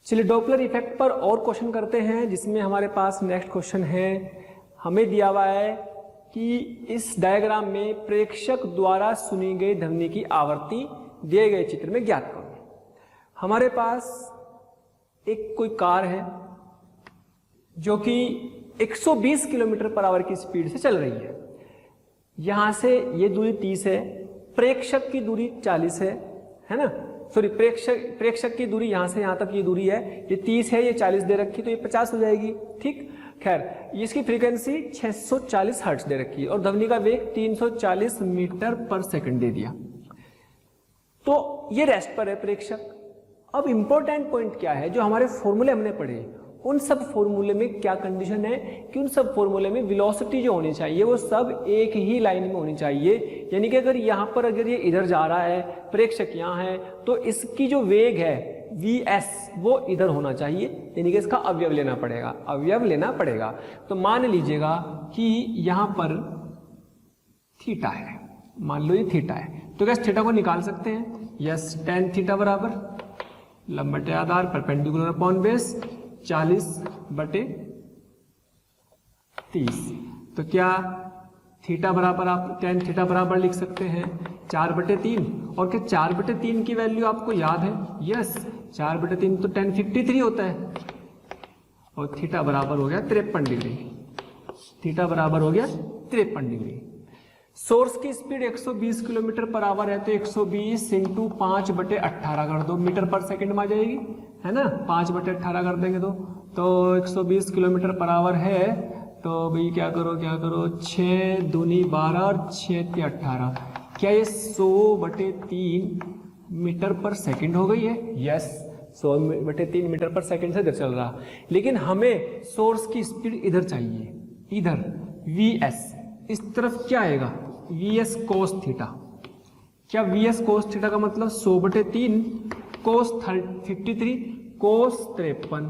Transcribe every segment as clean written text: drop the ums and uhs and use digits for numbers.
चलिए Doppler effect पर और क्वेश्चन करते हैं, जिसमें हमारे पास नेक्स्ट क्वेश्चन है, हमें दिया हुआ है कि इस डायग्राम में प्रेक्षक द्वारा सुनी गई ध्वनि की आवृत्ति दिए गए चित्र में ज्ञात करो। हमारे पास एक कोई कार है जो कि 120 किलोमीटर पर आवर की स्पीड से चल रही है। यहां से ये दूरी 30 है, प्रेक्षक की दूरी 40 है ना, सॉरी प्रेक्षक की दूरी यहां से यहां तक ये दूरी है, ये 30 है, ये 40 दे रखी, तो ये 50 हो जाएगी। ठीक, खैर इसकी फ्रीक्वेंसी 640 हर्ट्ज दे रखी है और ध्वनि का वेग 340 मीटर पर सेकंड दे दिया। तो ये रेस्ट पर है प्रेक्षक। अब इंपॉर्टेंट पॉइंट क्या है, जो हमारे फॉर्मूले हमने पढ़े उन सब फॉर्मूले में क्या कंडीशन है कि उन सब फॉर्मूले में वेलोसिटी जो होनी चाहिए वो सब एक ही लाइन में होनी चाहिए। यानी कि अगर यहाँ पर अगर ये इधर जा रहा है, प्रेक्षक यहाँ है, तो इसकी जो वेग है vs वो इधर होना चाहिए, यानी कि इसका अवयव लेना पड़ेगा। तो मान लीजिएगा कि यहाँ पर थीटा है, मान लो ये थीटा है, तो क्या थीटा को निकाल सकते हैं? यस, tan थीटा बराबर लंब बटे आधार परपेंडिकुलर अपॉन बेस 40/30। तो क्या थीटा बराबर आप tan थीटा बराबर लिख सकते हैं 4/3। और क्या 4/3 की वैल्यू आपको याद है? यस, 4/3 तो tan 53 होता है और थीटा बराबर हो गया 53 डिग्री। थीटा बराबर हो गया 53 डिग्री। सोर्स की स्पीड 120 किलोमीटर पर आवर है, तो 120 इंटू 5/18 कर दो, मीटर पर सेकंड में आ जाएगी, है ना। 5/18 कर देंगे तो 120 किलोमीटर पर आवर है, तो भाई क्या करो 6 दूनी 12 और 6 × 18, क्या ये 100/3 मीटर पर सेकंड हो गई है? यस, 100/3 मीटर पर सेकंड से इधर चल रहा। लेकिन हमें सोर्स की स्पीड इधर चाहिए, इधर vs, इस तरफ क्या आएगा? vs cos theta. क्या vs cos थीटा का मतलब 100/3 cos 53 cos 53,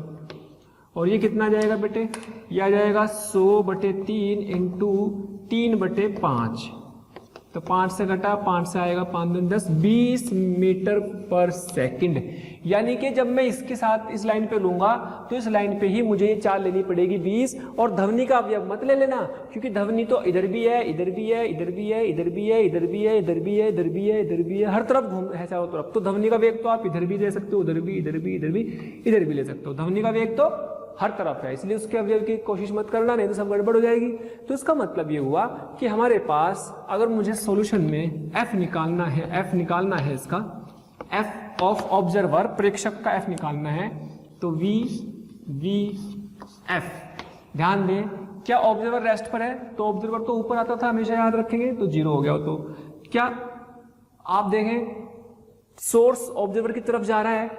और ये कितना आ जाएगा बेटे? ये आ जाएगा 100/3 इंटू 3/5, तो 5 से घटा 5 से आएगा 5 दूनी 10, 20 मीटर पर सेकंड। यानी कि जब मैं इसके साथ इस लाइन पे लूंगा तो इस लाइन पे ही मुझे ये चाल लेनी पड़ेगी 20, और ध्वनि का अवयव मत ले लेना, क्योंकि ध्वनि तो इधर भी है, इधर भी है, इधर भी है, इधर भी है, इधर भी है, इधर भी है, इधर भी है, इधर भी है, हर तरफ घूम है चारों तरफ। तो ध्वनि का वेग तो आप इधर भी ले सकते हो, उधर भी, इधर भी, इधर भी, इधर भी ले सकते हो। ध्वनि का वेग तो हर तरफ है, इसलिए उसके अवयव की कोशिश मत करना, नहीं तो सब गड़बड़ हो जाएगी। तो इसका मतलब ये हुआ कि हमारे पास अगर मुझे सॉल्यूशन में f निकालना है इसका, f ऑफ ऑब्जर्वर, प्रेक्षक का f निकालना है, तो v f। ध्यान दें, क्या ऑब्जर्वर रेस्ट पर है? तो ऑब्जर्वर तो ऊपर आता था, हमेशा याद रखेंगे, तो 0 हो गया। तो क्या आप देखें, सोर्स ऑब्जर्वर की तरफ जा रहा है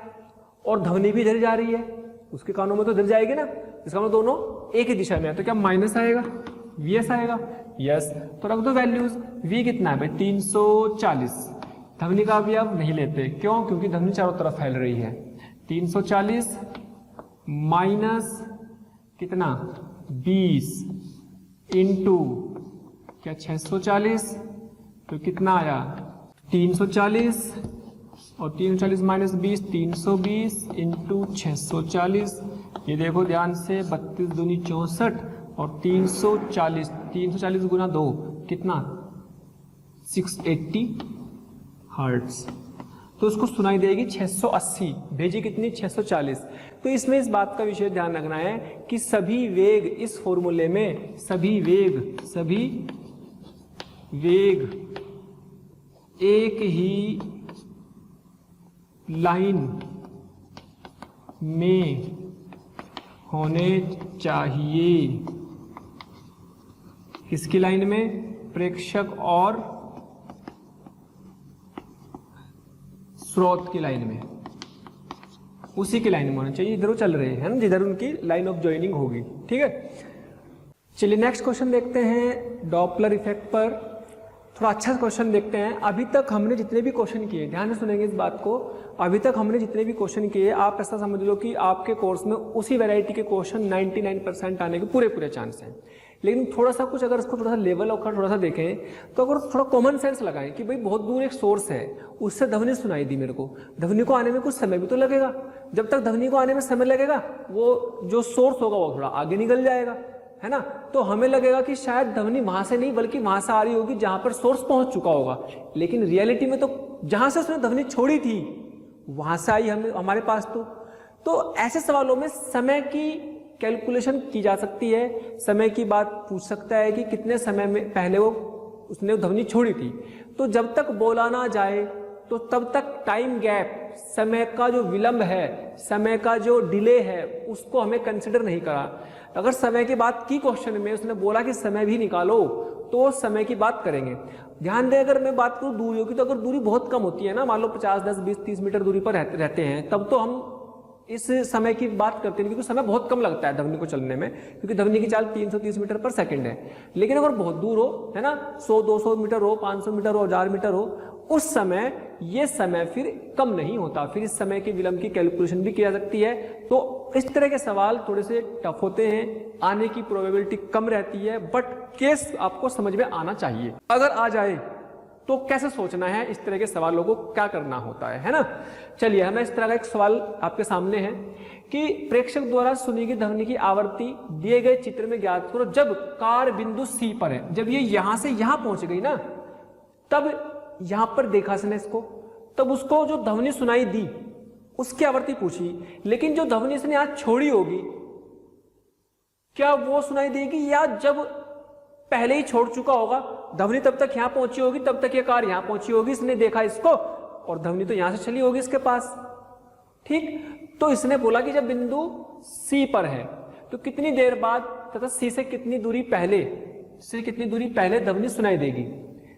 और ध्वनि भी इधर जा रही है, उसके कानों में तो इधर जाएगी ना, इसका मतलब दोनों एक ही दिशा में है, तो क्या माइनस आएगा, vs आएगा। यस, तो रख दो वैल्यूज। v कितना है भाई? 340। ध्वनि का अवयव नहीं लेते, क्यों? क्योंकि ध्वनि चारों तरफ फैल रही है। 340 माइनस कितना 20 इंटू क्या 640, तो कितना आया 340, और 340 माइनस 20 320 इंटू 640। ये देखो ध्यान से, 32 दूनी 64 और 340 गुना 2 कितना 680 हर्ट्ज। तो उसको सुनाई देगी 680, भेजी कितनी 640। तो इसमें इस बात का विशेष ध्यान रखना है कि सभी वेग इस फॉर्मूले में, सभी वेग एक ही लाइन में होने चाहिए। किसकी लाइन में? प्रेक्षक और स्रोत की लाइन में, उसी की लाइन में होना चाहिए, इधर वो चल रहे हैं ना, जिधर उनकी लाइन ऑफ ज्वाइनिंग होगी। ठीक है, चलिए नेक्स्ट क्वेश्चन देखते हैं डॉपलर इफेक्ट पर। थोड़ा अच्छा क्वेश्चन देखते हैं। अभी तक हमने जितने भी क्वेश्चन किए, ध्यान से सुनेंगे इस बात को, अभी तक हमने जितने भी क्वेश्चन किए, आप ऐसा समझ लो कि आपके कोर्स में उसी वैरायटी के क्वेश्चन 99% आने के पूरे चांस हैं। लेकिन थोड़ा सा कुछ अगर इसको थोड़ा सा लेवल होकर थोड़ा सा देखें तो अगर थोड़ा कॉमन सेंस लगाएं कि भाई बहुत दूर एक सोर्स है, उससे ध्वनि सुनाई दी मेरे को, ध्वनि को आने में कुछ समय भी तो लगेगा, जब तक ध्वनि को आने में समय लगेगा वो जो सोर्स होगा वो थोड़ा आगे निकल जाएगा, है ना। तो हमें लगेगा कि शायद ध्वनि वहां से नहीं बल्कि वहां से आ रही होगी जहां पर सोर्स पहुंच चुका होगा, लेकिन रियलिटी में तो जहां से उसने ध्वनि छोड़ी थी वहां से आई हमारे पास। तो ऐसे सवालों में समय की कैलकुलेशन की जा सकती है, समय की बात पूछ सकता है कि कितने समय में पहले उसने ध्वनि छोड़ी थी। तो जब तक बोला ना जाए तो तब तक टाइम गैप, समय का जो विलंब है, समय का जो डिले है, उसको हमें कंसिडर नहीं करा। अगर समय की बात की क्वेश्चन में उसने बोला कि समय भी निकालो तो समय की बात करेंगे। ध्यान दें, अगर मैं बात करूं दूरियों की, तो अगर दूरी बहुत कम होती है ना, मान लो 50, 10, 20, 30 मीटर दूरी पर रहते हैं, तब तो हम इस समय की बात करते हैं क्योंकि समय बहुत कम लगता है ध्वनि को चलने में, क्योंकि ध्वनि की चाल 330 मीटर पर सेकंड है। लेकिन अगर बहुत दूर हो, है ना, 100, 200 मीटर हो, 500 मीटर हो, 1000 मीटर हो, उस समय ये समय फिर कम नहीं होता, फिर इस समय के विलंब की कैलकुलेशन भी की जा सकती है। तो इस तरह के सवाल थोड़े से टफ होते हैं, आने की प्रोबेबिलिटी कम रहती है, बट केस आपको समझ में आना चाहिए। अगर आ जाए तो कैसे सोचना है, इस तरह के सवालों को क्या करना होता है ना। चलिए, हमें इस तरह का एक सवाल आपके सामने है कि प्रेक्षक द्वारा सुनी गई ध्वनि की आवृत्ति दिए गए चित्र में ज्ञात करो जब कार बिंदु सी पर है। जब ये यहां से यहां पहुंच गई ना, तब यहां पर देखा इसने इसको, तब उसको जो ध्वनि सुनाई दी उसकी आवृत्ति पूछी, लेकिन जो ध्वनि इसने यहां छोड़ी होगी क्या वो सुनाई देगी, या जब पहले ही छोड़ चुका होगा, ध्वनि तब तक यहां पहुंची होगी, तब तक ये कार यहां पहुंची होगी, इसने देखा इसको और ध्वनि तो यहां से चली होगी इसके पास। ठीक, तो इसने बोला कि जब बिंदु सी पर है तो कितनी देर बाद तथा सी से कितनी दूरी पहले, ध्वनि सुनाई देगी,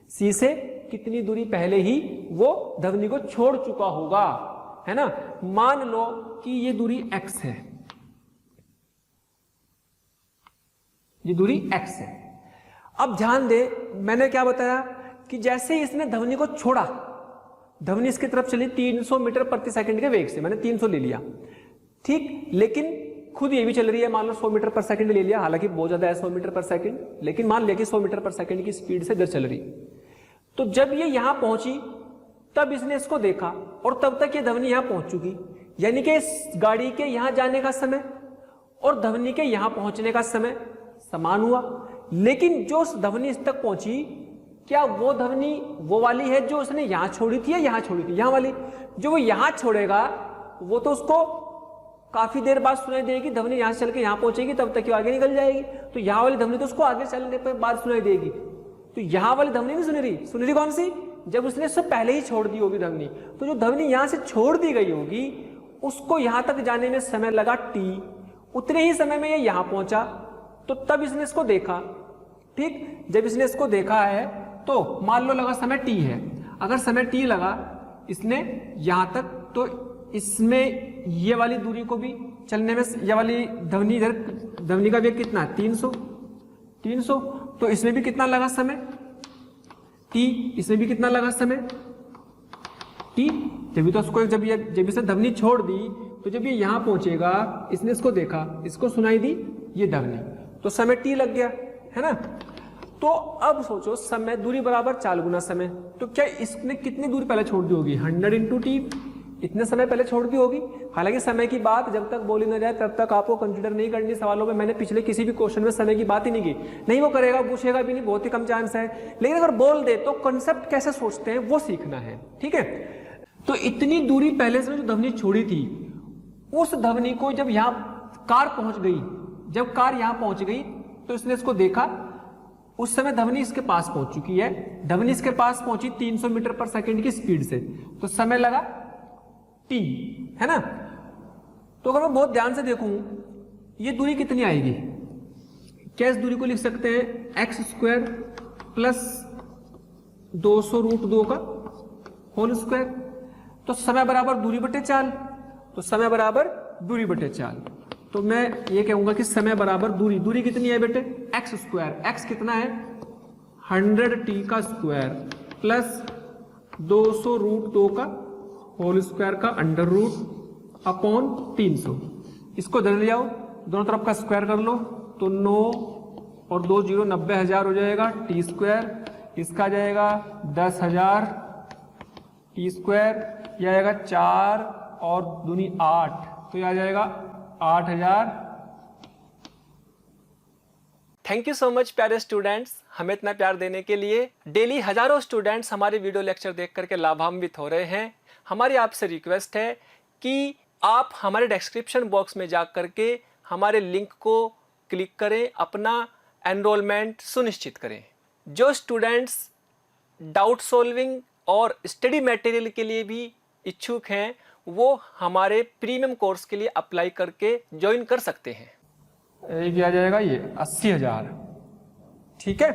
सी से कितनी दूरी पहले ही वो ध्वनि को छोड़ चुका होगा, है ना। मान लो कि ये दूरी x है, ये दूरी x है। अब ध्यान दे, मैंने क्या बताया कि जैसे ही इसने ध्वनि को छोड़ा, ध्वनि इसकी तरफ चली 300 मीटर प्रति सेकंड के वेग से, मैंने 300 ले लिया, ठीक, लेकिन खुद ये भी चल रही है, मान लो 100 मीटर पर सेकंड ले लिया, हालांकि बहुत ज्यादा है 100 मीटर पर सेकंड, लेकिन मान लिया कि 100 मीटर पर सेकंड की स्पीड से इधर चल रही। तो जब ये यहां पहुंची तब इसने इसको देखा और तब तक ये ध्वनि यहां पहुंच चुकी, यानी कि इस गाड़ी के यहां जाने का समय और ध्वनि के यहां पहुंचने का समय समान हुआ। लेकिन जो ध्वनि इस तक पहुंची, क्या वो ध्वनि वो वाली है जो उसने यहां छोड़ी थी या यहां छोड़ी थी? यहां वाली। जो वो यहां छोड़ेगा वो तो उसको काफी देर बाद सुनाई देगी, ध्वनि यहां से चल के यहां पहुंचेगी, तब तक आगे निकल जाएगी। तो यहां वाली ध्वनि तो उसको आगे चलने पर बाद सुनाई देगी। तो यहां वाली ध्वनि नहीं सुन रही कौन सी? जब उसने इससे पहले ही छोड़ दी होगी ध्वनि। तो जो ध्वनि यहां से छोड़ दी गई होगी उसको यहां तक जाने में समय लगा t, उतने ही समय में ये यहां पहुंचा, तो तब इसने इसको देखा। ठीक, जब इसने इसको देखा है तो मान लो लगा समय t है, अगर समय t लगा इसने यहां तक, तो इसमें ये वाली दूरी को भी चलने में, ये वाली ध्वनि, इधर ध्वनि का वेग कितना है 300, तो इसमें भी कितना लगा समय t, इसमें भी कितना लगा समय t। जब तो उसको जब इसने ध्वनि छोड़ दी तो जब ये यहां पहुंचेगा, इसने इसको देखा, इसको सुनाई दी ये ध्वनि, तो समय t लग गया, है ना। तो अब सोचो समय दूरी बराबर 4 गुना समय, तो क्या इसने कितनी दूरी पहले छोड़ दी होगी? 100 इंटू टी, इतने समय पहले छोड़ दी होगी। हालांकि समय की बात जब तक बोली ना जाए तब तक आपको कंसीडर नहीं करनी सवालों में। मैंने पिछले किसी भी क्वेश्चन में समय की बात ही नहीं की, नहीं वो करेगा, पूछेगा भी नहीं, बहुत ही कम चांस है। लेकिन अगर बोल दे तो कंसेप्ट कैसे सोचते हैं वो सीखना है, ठीक है। तो इतनी दूरी पहले से जो ध्वनि छोड़ी थी, उस ध्वनि को जब यहाँ कार पहुंच गई, जब कार यहाँ पहुंच गई तो इसने इसको देखा, उस समय ध्वनि इसके पास पहुंच चुकी है। ध्वनि इसके पास पहुंची 300 मीटर पर सेकंड की स्पीड से, तो समय लगा t, है ना। तो अगर मैं बहुत ध्यान से देखूं ये दूरी कितनी आएगी, क्या इस दूरी को लिख सकते हैं x² प्लस 200√2 का होल स्क्वायर, तो समय बराबर दूरी बटे 4, तो समय बराबर दूरी बटे 4। तो मैं ये कहूंगा कि समय बराबर दूरी कितनी है बेटे x², x कितना है 100t का स्क्वायर प्लस 200√2 का होल स्क्वायर का अंडर रूट अपॉन 300। इसको इधर ले जाओ, दोनों तरफ का स्क्वायर कर लो, तो 9 और 2 जीरो 90,000 हो जाएगा टी स्क्वायर, इसका जाएगा 10,000 टी स्क्वायर, यह आएगा 4 और दूनी 8, तो यह आ जाएगा 8,000। थैंक यू सो मच प्यारे स्टूडेंट्स, हमें इतना प्यार देने के लिए। डेली हजारों स्टूडेंट्स हमारे वीडियो लेक्चर देख करके लाभान्वित हो रहे हैं। हमारी आपसे रिक्वेस्ट है कि आप हमारे डिस्क्रिप्शन बॉक्स में जा करके हमारे लिंक को क्लिक करें, अपना एनरोलमेंट सुनिश्चित करें। जो स्टूडेंट्स डाउट सॉल्विंग और स्टडी मटेरियल के लिए भी इच्छुक हैं वो हमारे प्रीमियम कोर्स के लिए अप्लाई करके ज्वाइन कर सकते हैं। ये क्या जाएगा, ये 80,000, ठीक है,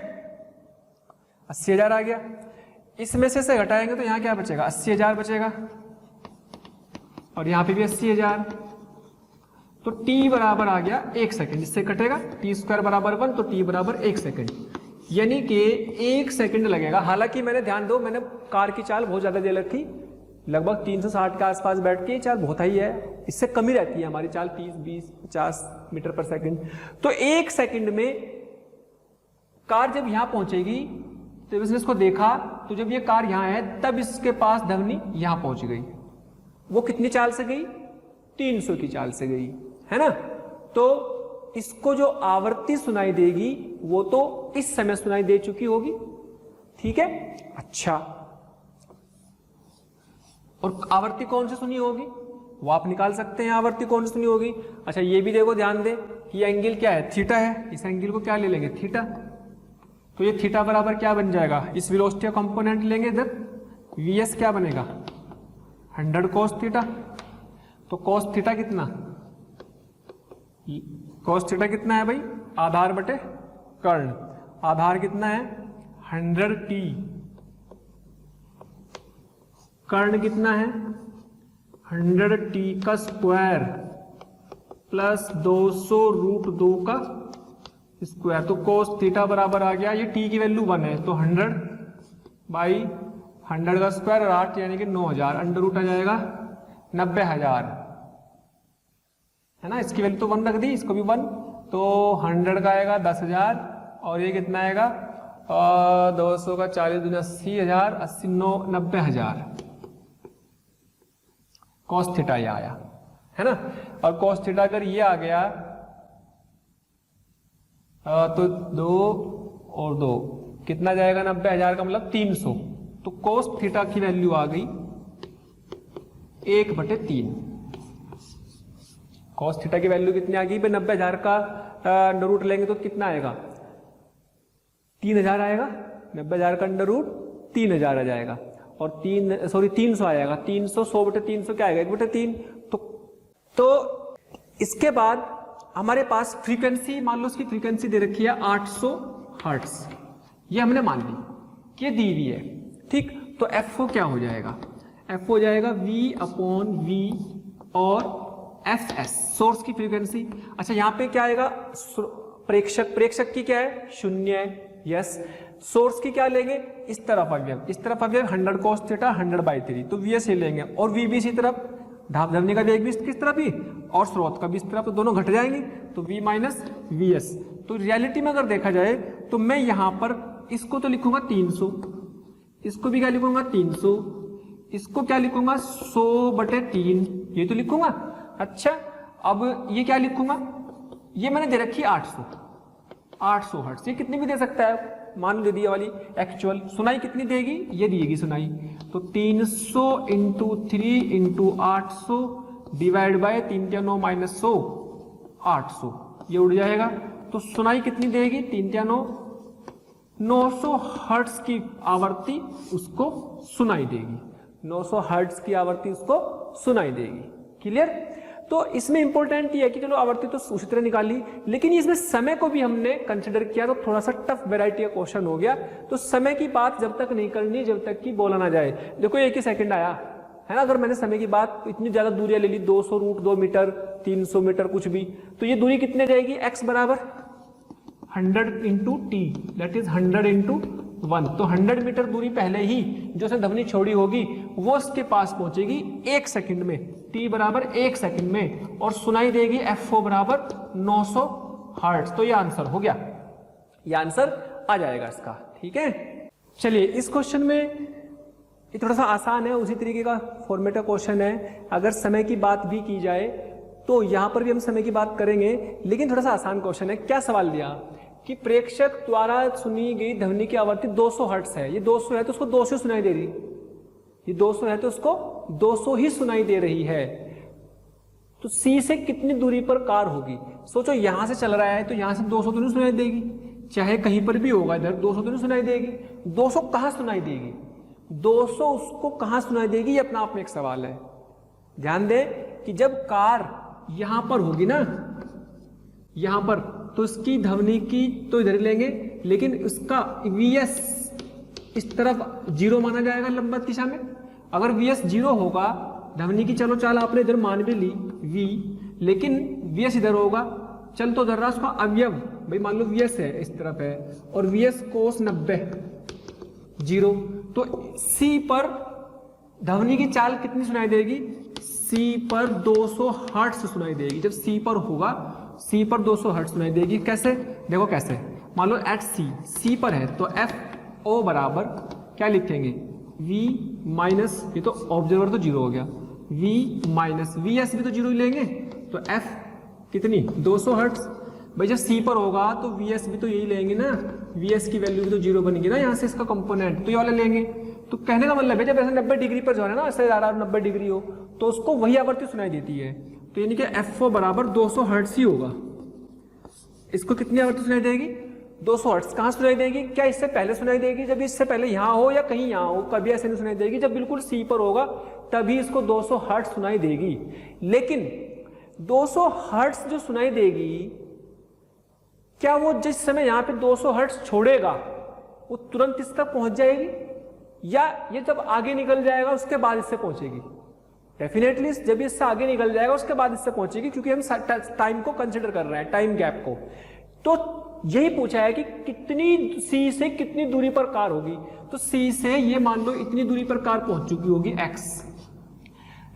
80,000 आ गया। इसमें से घटाएंगे तो यहाँ क्या बचेगा, 80,000 बचेगा, और यहाँ पे भी 80,000। तो t बराबर आ गया 1 सेकेंड, इससे कटेगा टी स्क्वायर बराबर 1, तो t बराबर 1 सेकेंड, यानी कि 1 सेकेंड लगेगा। हालांकि मैंने ध्यान दो, मैंने कार की चाल बहुत ज्यादा दे रखी, लगभग 360 के आसपास बैठ के, चाल बहुत हाई है, इससे कम ही रहती है हमारी चाल 30, 20, 50 मीटर पर सेकंड। तो 1 सेकंड में कार जब यहां पहुंचेगी, तो इसने इसको देखा, तो जब ये कार यहां है तब इसके पास धवनी यहां पहुंच गई। वो कितनी चाल से गई, 300 की चाल से गई, है ना। तो इसको जो आवृत्ति सुनाई देगी वो तो इस समय सुनाई दे चुकी होगी, ठीक है। अच्छा, और आवृत्ति कौन सी सुनी होगी वो आप निकाल सकते हैं, आवृत्ति कौन सी सुनी होगी। अच्छा, ये भी देखो, ध्यान दे कि एंगल क्या है, थीटा है, इस एंगल को क्या ले लेंगे, थीटा। तो ये थीटा बराबर क्या बन जाएगा, इस वेलोसिटी का कंपोनेंट लेंगे इधर, वीएस क्या बनेगा, 100 cos थीटा। तो cos थीटा कितना, cos थीटा कितना है भाई, आधार बटे कर्ण, आधार कितना है 100t, कर्ण कितना है 100t का स्क्वायर प्लस 200√2 का स्क्वायर। तो cos थीटा बराबर आ गया, ये t की वैल्यू 1 है, तो 100/100 का स्क्वायर और 8 यानी कि 9,000, अंडर रूट आ जाएगा 90,000, है ना। इसकी वैल्यू तो 1 रख दी, इसको भी 1, तो 100 का आएगा 10,000, और ये कितना आएगा 200 का 40 दूनी 80,000, 80 9 90,000 cos थीटा ये आया, है ना। और cos थीटा अगर ये आ गया तो 2 और 2 कितना जाएगा, 90,000 का मतलब 300। तो cos थीटा की वैल्यू आ गई 1/3। cos थीटा की वैल्यू कितनी आ गई भाई, 90,000 का अंडर रूट लेंगे तो कितना आएगा, 3,000 आएगा, 90,000 का अंडर रूट 3,000 आ जाएगा, और 300 आएगा, 300 100/300 क्या आएगा, 1/3। तो इसके बाद हमारे पास फ्रीक्वेंसी, मान लो इसकी फ्रीक्वेंसी दे रखी है 800 हर्ट्ज, ये हमने मान ली कि ये दी हुई है, ठीक। तो एफ क्या हो जाएगा, एफ हो जाएगा V/V और Fs सोर्स की फ्रीक्वेंसी। अच्छा, यहाँ पे क्या आएगा, प्रेक्षक की क्या है 0 है, यस। सोर्स की क्या लेंगे, इस तरफ अवयव, इस तरफ अवयव 100 cos थीटा 100/3, तो Vs ही लेंगे, और V भी इसी तरफ, धवनी का वेग भी किस तरफ ही, और स्रोत का भी इस तरफ, तो दोनों घट जाएंगे, तो V - Vs। तो रियलिटी में अगर देखा जाए तो मैं यहां पर इसको तो लिखूंगा 300, इसको भी क्या लिखूंगा 300, इसको क्या लिखूंगा 100/3, ये तो लिखूंगा। अच्छा, अब ये क्या लिखूंगा, ये मैंने दे रखी 800 हर्ट्ज, ये कितनी भी दे सकता है, मान लो दी वाली एक्चुअल सुनाई कितनी देगी, ये देगी सुनाई, तो 300 × 3 × 800 डिवाइड बाय 3 × 9 - 100 800, ये उड़ जाएगा। तो सुनाई कितनी देगी, 3 × 9 900 हर्ट्ज की आवृत्ति उसको सुनाई देगी, 900 हर्ट्ज की आवृत्ति उसको सुनाई देगी। क्लियर। तो इसमें इंपॉर्टेंट ये है कि चलो आवृत्ति तो उसी तरह निकाली, लेकिन इसमें समय को भी हमने कंसिडर किया, तो थोड़ा सा टफ वैरायटी का क्वेश्चन हो गया। तो समय की बात जब तक नहीं करनी जब तक कि बोला ना जाए। देखो 1 ही सेकंड आया है ना, अगर मैंने समय की बात इतनी ज्यादा दूरियां ले ली, 200√2 मीटर, 300 मीटर कुछ भी, तो ये दूरी कितने जाएगी, x बराबर 100 × t, दैट इज 100 × 1। तो 100 मीटर दूरी पहले ही जो से धवनी छोड़ी होगी वो उसके पास पहुंचेगी 1 सेकंड में, t बराबर 1 सेकंड में, और सुनाई देगी FO बराबर 900 हर्ट्ज। तो ये आंसर हो गया। ये आंसर आ जाएगा इसका। ठीक है, चलिए इस क्वेश्चन में ये थोड़ा सा आसान है, उसी तरीके का फॉर्मेट का क्वेश्चन है। अगर समय की बात भी की जाए तो यहां पर भी हम समय की बात करेंगे, लेकिन थोड़ा सा आसान क्वेश्चन है। क्या सवाल दिया कि प्रेक्षक द्वारा सुनी गई ध्वनि की आवृत्ति 200 हर्ट्ज है। ये 200 है तो उसको 200 सुनाई दे रही, ये 200 है तो उसको 200 ही सुनाई दे रही है। तो C से कितनी दूरी पर कार होगी? सोचो यहां से चल रहा है तो यहां से 200 तो नहीं सुनाई देगी, चाहे कहीं पर भी होगा इधर 200 तो नहीं सुनाई देगी। 200 कहां सुनाई देगी? 200 उसको कहां सुनाई देगी, ये अपना आप में एक सवाल है। ध्यान दें कि जब कार यहां पर होगी ना, यहां पर, तो इसकी ध्वनि की तो इधर लेंगे, लेकिन इसका VS इस तरफ 0 माना जाएगा लंबवत दिशा में। अगर VS 0 होगा, ध्वनि की चलो चाल आपने इधर मान भी ली V, लेकिन VS इधर होगा, चल तो धर रहा उसका अवयव, भाई मान लो VS है इस तरफ है और VS cos 90 0, तो C पर ध्वनि की चाल कितनी सुनाई देगी? C पर 200 हर्ट्ज सुनाई देगी। जब C पर होगा, C पर 200 हर्ट्ज सुनाई देगी। कैसे? देखो कैसे, मान लो एट C पर है तो FO बराबर क्या लिखेंगे? V माइनस, ये तो ऑब्जर्वर तो 0 हो गया, V माइनस VS भी तो 0 ही लेंगे, तो F कितनी? 200 हर्ट्ज। भाई जब C पर होगा तो VS भी तो यही लेंगे ना, VS की वैल्यू भी तो 0 बनेगी ना यहाँ से, इसका कंपोनेंट तो ये वाला लेंगे। तो कहने का मतलब है जब ऐसे 90 डिग्री पर जो है ना, ऐसे 90 डिग्री हो तो उसको वही आवृत्ति सुनाई देती है, तो यानी कि FO बराबर 200 हर्ट्ज ही होगा। इसको कितनी आवृत्ति सुनाई देगी? 200 हर्ट्ज। कहाँ सुनाई देगी? क्या इससे पहले सुनाई देगी, जब इससे पहले यहाँ हो या कहीं यहाँ हो? कभी ऐसे नहीं सुनाई देगी। जब बिल्कुल C पर होगा तभी इसको 200 हर्ट्ज सुनाई देगी। लेकिन 200 हर्ट्ज जो सुनाई देगी, क्या वो जिस समय यहाँ पे 200 हर्ट्ज छोड़ेगा वो तुरंत इस तक पहुंच जाएगी, या ये जब आगे निकल जाएगा उसके बाद इससे पहुंचेगी? डेफिनेटली जब इससे आगे निकल जाएगा उसके बाद इससे पहुंचेगी, क्योंकि हम टाइम को कंसिडर कर रहे हैं, टाइम गैप को। तो यही पूछा है कि कितनी C से कितनी दूरी पर कार होगी। तो C से ये मान लो इतनी दूरी पर कार पहुंच चुकी होगी x,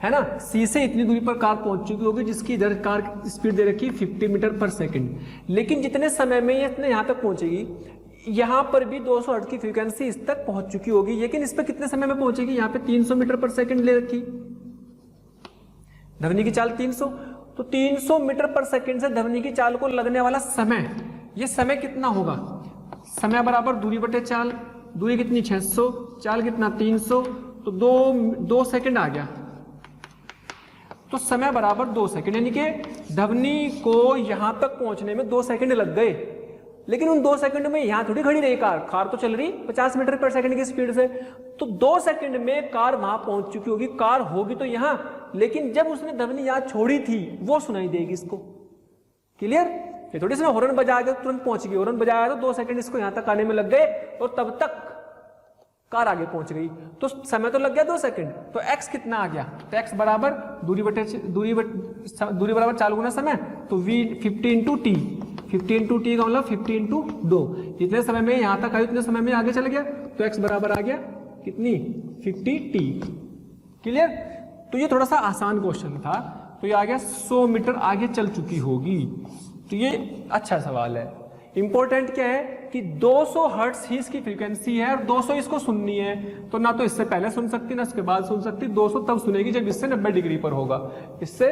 है ना। C से इतनी दूरी पर कार पहुंच चुकी होगी जिसकी इधर कार की स्पीड दे रखी 50 मीटर पर सेकंड। लेकिन जितने समय में ये इतने यहां तक पहुंचेगी, यहां पर भी 200 हर्ट्ज की फ्रीक्वेंसी इस तक पहुंच चुकी होगी, लेकिन इस पर कितने समय में पहुंचेगी? यहाँ पे 300 मीटर पर सेकंड ले रखी, ध्वनि की चाल 300, तो 300 मीटर पर सेकंड से ध्वनि की चाल को लगने वाला समय, ये समय कितना होगा? समय बराबर दूरी बटे चाल, दूरी कितनी 600, चाल कितना 300, तो 2 सेकंड आ गया। तो समय बराबर 2 सेकंड, यानी कि ध्वनि को यहां तक पहुंचने में 2 सेकंड लग गए। लेकिन उन 2 सेकंड में यहां थोड़ी खड़ी रही कार तो चल रही 50 मीटर पर सेकंड की स्पीड से, तो 2 सेकंड में कार वहां पहुंच चुकी होगी। कार होगी तो यहां, लेकिन जब उसने ध्वनि यहां छोड़ी थी वो सुनाई देगी इसको। क्लियर? ये थोड़ी सी हॉर्न बजा के तुरंत पहुंच गई, हॉर्न बजाया तो 2 सेकंड इसको यहां तक आने में लग गए और तब तक कार आगे पहुंच गई, तो समय तो लग गया 2 सेकंड। तो x कितना आ गया? तो x बराबर दूरी बराबर चाल गुना समय, तो v 50 into T, 50 into T का मतलब 50 इंटू 2, जितने समय में यहां तक आए उतने समय में आगे चल गया, तो x बराबर आ गया कितनी? 50 टी। क्लियर? तो ये थोड़ा सा आसान क्वेश्चन था, तो ये आ गया 100 मीटर आगे चल चुकी होगी। तो ये अच्छा सवाल है। इंपॉर्टेंट क्या है कि 200 हर्ट्ज ही इसकी फ्रीक्वेंसी है और 200 इसको सुननी है, तो ना तो इससे पहले सुन सकती ना इसके बाद सुन सकती। 200 तब सुनेगी जब इससे 90 डिग्री पर होगा, इससे,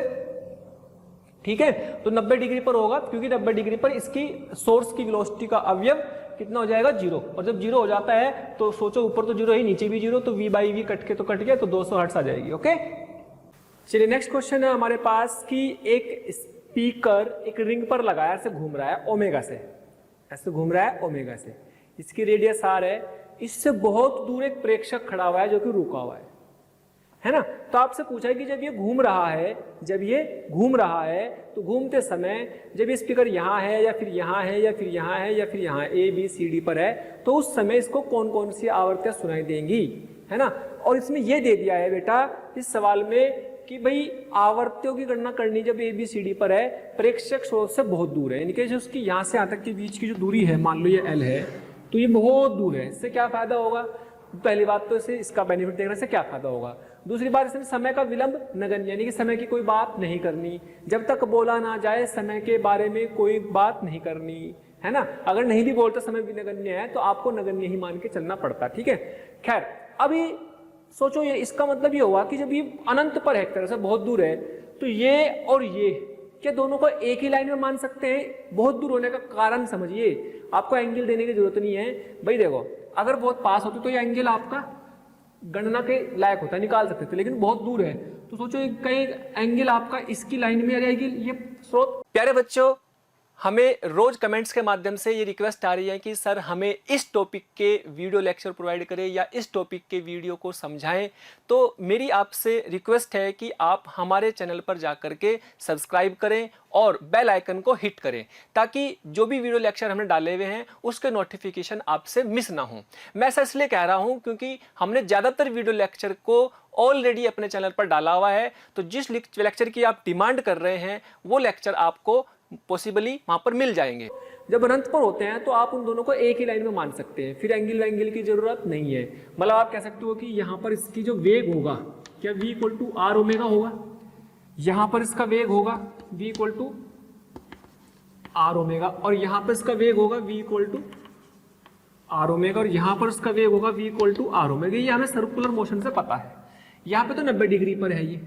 ठीक है। तो 90 डिग्री पर होगा, क्योंकि 90 डिग्री पर इसकी सोर्स की वेलोसिटी का अवयव कितना हो जाएगा? 0। और जब 0 हो जाता है तो सोचो ऊपर तो 0 ही, नीचे भी 0, तो v बाई वी कट के तो कट गया, तो 200 हर्ट्ज आ जाएगी। ओके, चलिए नेक्स्ट क्वेश्चन है हमारे पास कि एक स्पीकर एक रिंग पर लगाया, ऐसे घूम रहा है ओमेगा से, ऐसे घूम रहा है ओमेगा से, इसकी रेडियस r है, इससे बहुत दूर एक प्रेक्षक खड़ा हुआ है जो कि रुका हुआ है ना। तो आपसे पूछा है कि जब ये घूम रहा है, जब ये घूम रहा है तो घूमते समय जब ये स्पीकर यहाँ है या फिर यहाँ है या फिर यहाँ है या फिर यहाँ A B C D पर है, तो उस समय इसको कौन कौन सी आवृत्तियां सुनाई देंगी, है ना। और इसमें ये दे दिया है बेटा इस सवाल में कि भाई आवर्तियों की गणना करनी जब A B C D पर है, प्रेक्षक स्रोत से बहुत दूर है, यानी कि जो उसकी यहाँ से यहाँ तक के बीच की जो दूरी है, मान लो ये L है, तो ये बहुत दूर है। इससे क्या फायदा होगा? पहली बात तो इसे इसका बेनिफिट देखने से क्या फायदा होगा। दूसरी बात, इसमें समय का विलंब नगण्य, यानी कि समय की कोई बात नहीं करनी, जब तक बोला ना जाए समय के बारे में कोई बात नहीं करनी, है ना। अगर नहीं भी बोलते समय भी नगण्य है तो आपको नगण्य ही मान के चलना पड़ता, ठीक है। खैर अभी सोचो, ये इसका मतलब ये हुआ कि जब ये अनंत पर है, एक तरह से बहुत दूर है, तो ये और ये क्या दोनों को एक ही लाइन में मान सकते हैं? बहुत दूर होने का कारण समझिए, आपको एंगल देने की जरूरत नहीं है भाई। देखो अगर बहुत पास होते तो ये एंगल आपका गणना के लायक होता है, निकाल सकते थे, लेकिन बहुत दूर है तो सोचो कहीं एंगल आपका इसकी लाइन में आ जाएगी ये स्रोत। प्यारे बच्चों, हमें रोज कमेंट्स के माध्यम से ये रिक्वेस्ट आ रही है कि सर हमें इस टॉपिक के वीडियो लेक्चर प्रोवाइड करें या इस टॉपिक के वीडियो को समझाएं। तो मेरी आपसे रिक्वेस्ट है कि आप हमारे चैनल पर जाकर के सब्सक्राइब करें और बेल आइकन को हिट करें, ताकि जो भी वीडियो लेक्चर हमने डाले हुए हैं उसके नोटिफिकेशन आपसे मिस ना हो। मैं ऐसा इसलिए कह रहा हूं क्योंकि हमने ज़्यादातर वीडियो लेक्चर को ऑलरेडी अपने चैनल पर डाला हुआ है, तो जिस लेक्चर की आप डिमांड कर रहे हैं वो लेक्चर आपको पॉसिबली वहां पर मिल जाएंगे। जब अनंत पर होते हैं तो आप उन दोनों को एक ही लाइन में मान सकते हैं, फिर एंगल वैंगल की जरूरत नहीं है। मतलब आप कह सकते हो कि यहाँ पर इसकी जो वेग होगा क्या v equal to r omega होगा, यहाँ पर इसका वेग होगा v equal to r omega, और यहाँ पर इसका वेग होगा v equal to r omega, और यहाँ पर इसका वेग होगा v equal to r omega. ये हमें सर्कुलर मोशन से पता है। यहाँ पे तो 90 डिग्री पर है, ये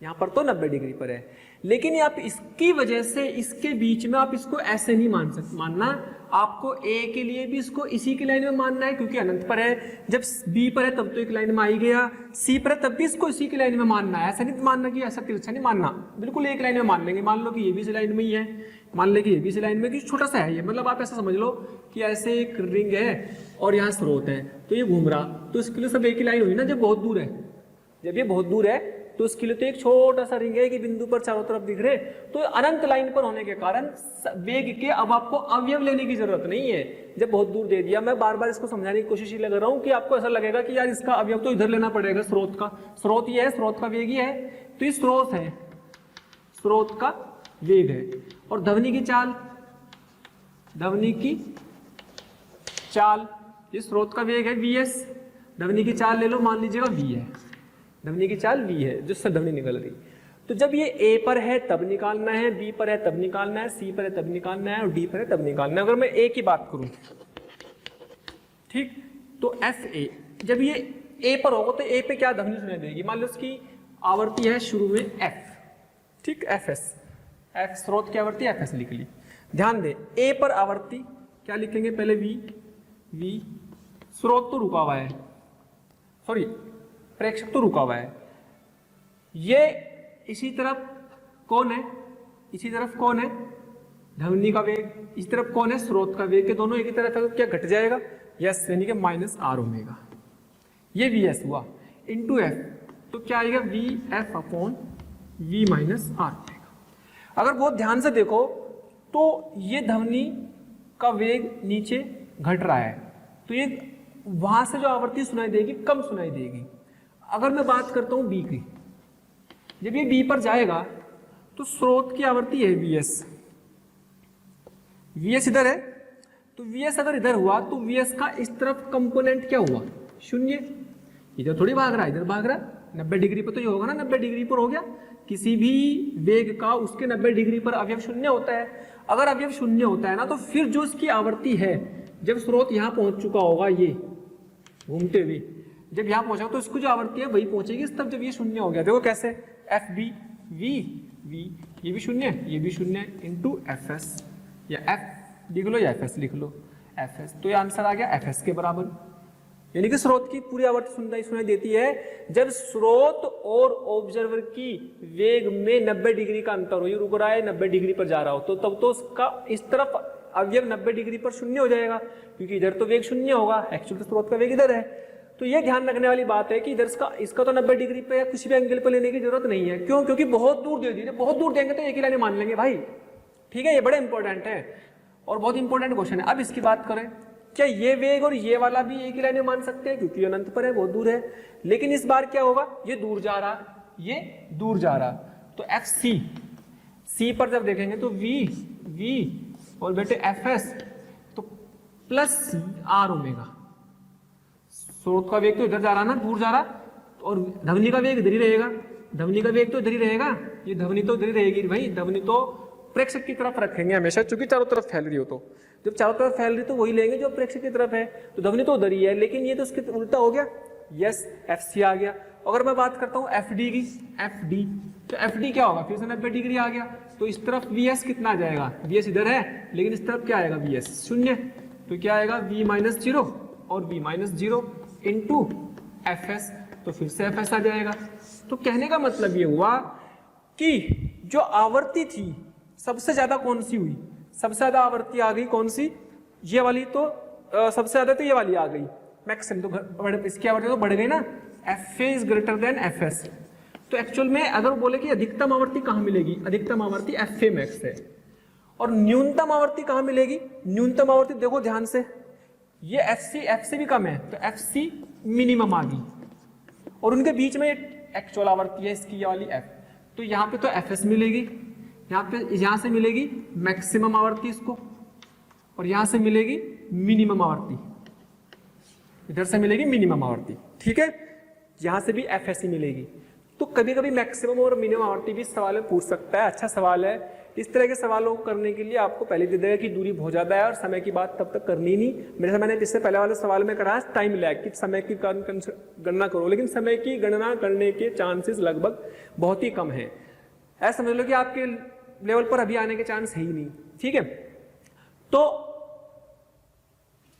यहाँ पर तो 90 डिग्री पर है, लेकिन आप इसकी वजह से इसके बीच में आप इसको ऐसे नहीं मान सकते। मानना आपको ए के लिए भी इसको इसी की लाइन में मानना है क्योंकि अनंत पर है। जब बी पर है तब तो एक लाइन में आ ही गया, सी पर है तब भी इसको इसी की लाइन में मानना है। ऐसा नहीं मानना कि ऐसा तिरछा नहीं मानना, बिल्कुल एक लाइन में मान लेंगे। मान लो कि ये भी इसी लाइन में ही है, मान ले कि ये भी इसी लाइन में, कि छोटा सा है ये, मतलब आप ऐसा समझ लो कि ऐसे एक रिंग है और यहाँ स्रोत है तो ये घूम रहा, तो इसके लिए सब एक ही लाइन हुई ना। जब बहुत दूर है, जब ये बहुत दूर है तो उसके लिए तो एक छोटा सा रिंग है कि बिंदु पर चारों तरफ दिख रहे, तो अनंत लाइन पर होने के कारण वेग के अब आपको अवयव लेने की जरूरत नहीं है। जब बहुत दूर दे दिया, मैं बार बार इसको समझाने की कोशिश ही लग रहा हूं कि आपको ऐसा लगेगा कि यार इसका अवयव तो इधर लेना पड़ेगा, स्रोत का। स्रोत ये है, स्रोत का वेग ये है, तो ये स्रोत है, स्रोत का वेग है। और ध्वनि की चाल, ध्वनि की चाल, ये स्रोत का वेग है vs, ध्वनि की चाल ले लो, मान लीजिएगा v है, ध्वनि की चाल v है जिससे ध्वनि निकल रही। तो जब ये a पर है तब निकालना है, b पर है तब निकालना है, c पर है तब निकालना है, और d पर है तब निकालना है। अगर मैं a की बात करूं, ठीक, तो fa जब ये a पर होगा तो a पे क्या ध्वनि सुनाई देगी? मान लो इसकी आवृत्ति है शुरू में f, ठीक, fs, f स्रोत की आवृत्ति fs लिख ली। ध्यान दें a पर आवृत्ति क्या लिखेंगे? पहले v, स्रोत तो रुका हुआ है, सॉरी प्रेक्षक तो रुका हुआ है। ये इसी तरफ कौन है? इसी तरफ कौन है? ध्वनि का वेग। इस तरफ कौन है? स्रोत का वेग। के दोनों एक ही तरफ है तो क्या घट जाएगा? यस, यानी कि माइनस आर ओमेगा। ये वी एस हुआ इंटू एफ, तो क्या आएगा? V f upon v minus r omega. अगर बहुत ध्यान से देखो तो ये ध्वनि का वेग नीचे घट रहा है, तो ये वहां से जो आवृत्ति सुनाई देगी कम सुनाई देगी। अगर मैं बात करता हूं बी की, जब ये बी पर जाएगा तो स्रोत की आवृत्ति है वीएस, वीएस इधर है, तो वीएस अगर इधर हुआ तो वीएस का इस तरफ कंपोनेंट क्या हुआ? शून्य। इधर थोड़ी भाग रहा है, इधर भाग रहा है। 90 डिग्री पर तो ये होगा ना, 90 डिग्री पर हो गया। किसी भी वेग का उसके 90 डिग्री पर अवयव शून्य होता है। अगर अवयव शून्य होता है ना, तो फिर जो इसकी आवृत्ति है, जब स्रोत यहाँ पहुंच चुका होगा, ये घूमते हुए जब यहाँ पहुंचा तो इसको जो आवृत्ति है वही पहुंचेगी तब जब ये शून्य हो गया। देखो कैसे, एफ बी वी वी, ये भी शून्य, ये भी शून्य, इंटू एफ एस, या एफ लिख लो या एफ एस लिख लो, एफ एस, तो ये आंसर आ गया एफ एस के बराबर। यानी कि स्रोत की पूरी आवृत्ति सुनाई देती है जब स्रोत और ऑब्जर्वर की वेग में 90 डिग्री का अंतर हो, ये रुक रहा है 90 डिग्री पर जा रहा हो, तो तब तो उसका इस तरफ अवयव 90 डिग्री पर शून्य हो जाएगा, क्योंकि इधर तो वेग शून्य होगा, एक्चुअल तो स्रोत का वेग इधर है। तो ये ध्यान रखने वाली बात है कि इधर इसका तो 90 डिग्री पे या किसी भी एंगल पे लेने की जरूरत नहीं है। क्यों? क्योंकि बहुत दूर दे दीजिए, बहुत दूर देंगे तो एक ही लाइन मान लेंगे भाई, ठीक है। ये बड़े इंपॉर्टेंट है और बहुत इंपॉर्टेंट क्वेश्चन है। अब इसकी बात करें, क्या ये वेग और ये वाला भी एक ही लाइन में मान सकते हैं? क्योंकि अनंत पर है, बहुत दूर है। लेकिन इस बार क्या होगा? ये दूर जा रहा, ये दूर जा रहा, तो एफ सी पर जब देखेंगे तो वी और बेटे एफ एस, तो प्लस आर ओमेगा। स्रोत का वेग तो इधर जा रहा ना, दूर जा रहा, और ध्वनि का वेग इधर ही रहेगा, ध्वनि का वेग तो इधर ही रहेगा, ये ध्वनि तो इधर ही रहेगी भाई, ध्वनि तो प्रेक्षक की तरफ रखेंगे हमेशा, चूंकि चारों तरफ फैल रही हो। तो जब चारों तरफ फैल रही तो वही लेंगे जो प्रेक्षक की तरफ है। तो ध्वनि तो उधर ही है, लेकिन ये तो उसके उल्टा हो गया। यस, FC आ गया। अगर मैं बात करता हूँ FD की, FD, तो FD क्या होगा, फिर से 90 डिग्री आ गया। तो इस तरफ VS कितना आ जाएगा, VS इधर है, लेकिन इस तरफ क्या आएगा, VS 0। तो क्या आएगा, V-0 और V-0 इंटू FS, तो फिर से FS आ जाएगा। तो कहने का मतलब ये हुआ कि जो आवृत्ति थी सबसे ज्यादा कौन सी हुई, सबसे ज्यादा आवृत्ति आ गई कौन सी, ये वाली। तो सबसे ज्यादा तो ये वाली आ गई मैक्सिमम, तो इसकी आवृत्ति तो बढ़ गई ना, FA is greater then FS। तो एक्चुअल में अगर बोले कि अधिकतम आवृत्ति कहाँ मिलेगी, अधिकतम आवृत्ति FA मैक्स है। और न्यूनतम आवृत्ति कहाँ मिलेगी, न्यूनतम आवृत्ति देखो ध्यान से, ये FC भी कम है, तो FC मिनिमम आ गई, और उनके बीच में एक्चुअल आवृत्ति है इसकी, ये वाली F। तो यहाँ पे तो FS मिलेगी, यहाँ से मिलेगी मैक्सिमम आवृत्ति इसको, और यहाँ से मिलेगी मिनिमम आवृत्ति, इधर से मिलेगी मिनिमम आवृत्ति, ठीक है। यहाँ से भी FS ही मिलेगी। तो कभी कभी मैक्सिमम और मिनिमम आवृत्ति भी सवाल में पूछ सकता है, अच्छा सवाल है। इस तरह के सवालों को करने के लिए आपको पहले दे देगा कि दूरी बहुत ज्यादा है और समय की बात तब तक करनी नहीं। मेरे से मैंने इससे पहले वाले सवाल में करा टाइम लैग कि समय की गणना करो, लेकिन समय की गणना करने के चांसेस लगभग बहुत ही कम है। ऐसा समझ लो कि आपके लेवल पर अभी आने के चांस है ही नहीं, ठीक है। तो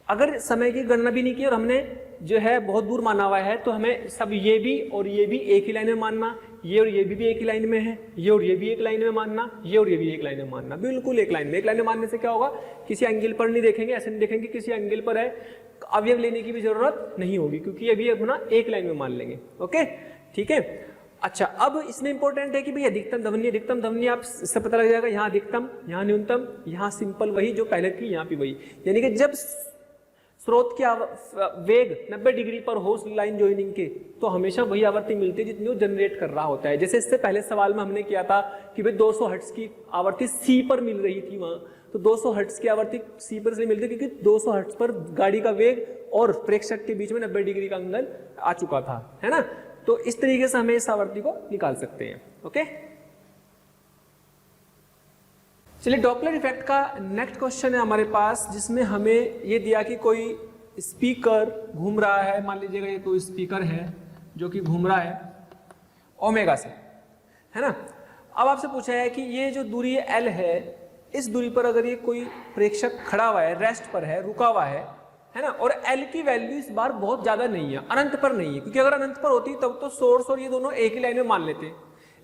अगर समय की गणना भी नहीं की और हमने जो है बहुत दूर माना हुआ है, तो हमें सब ये भी और ये भी एक ही लाइन में मानना, ये और ये भी एक ही लाइन में है, ये और ये भी एक लाइन में मानना, ये और ये भी एक लाइन में मानना, बिल्कुल एक लाइन में। एक लाइन में मानने से क्या होगा, किसी एंगल पर नहीं देखेंगे, ऐसे नहीं देखेंगे किसी एंगल पर है, अवयव लेने की भी जरूरत नहीं होगी, क्योंकि अभी अपना एक लाइन में मान लेंगे। ओके, ठीक है। अच्छा, अब इसमें इंपॉर्टेंट है कि भाई अधिकतम ध्वनि आप इससे पता लग जाएगा, यहाँ अधिकतम, यहाँ न्यूनतम, यहाँ सिंपल वही जो पहले की, यहाँ भी वही। यानी कि जब स्रोत की वेग 90 डिग्री पर हो लाइन ज्वाइनिंग के, तो हमेशा वही आवृत्ति मिलती है जितनी वो जनरेट कर रहा होता है। जैसे इससे पहले सवाल में हमने किया था कि भाई 200 हर्ट्ज की आवृत्ति सी पर मिल रही थी वहां, तो 200 हर्ट्ज की आवृत्ति सी पर इसलिए मिलती क्योंकि 200 हर्ट्ज पर गाड़ी का वेग और प्रेक्षक के बीच में 90 डिग्री का एंगल आ चुका था, है ना। तो इस तरीके से हमें इस आवृत्ति को निकाल सकते हैं। ओके, चलिए डॉपलर इफेक्ट का नेक्स्ट क्वेश्चन है हमारे पास, जिसमें हमें ये दिया कि कोई स्पीकर घूम रहा है। मान लीजिएगा ये कोई स्पीकर है जो कि घूम रहा है ओमेगा से, है ना। अब आपसे पूछा है कि ये जो दूरी L है, इस दूरी पर अगर ये कोई प्रेक्षक खड़ा हुआ है, रेस्ट पर है, रुका हुआ है ना, और L की वैल्यू इस बार बहुत ज्यादा नहीं है, अनंत पर नहीं है, क्योंकि अगर अनंत पर होती तब तो सोर्स और ये दोनों एक ही लाइन में मान लेते,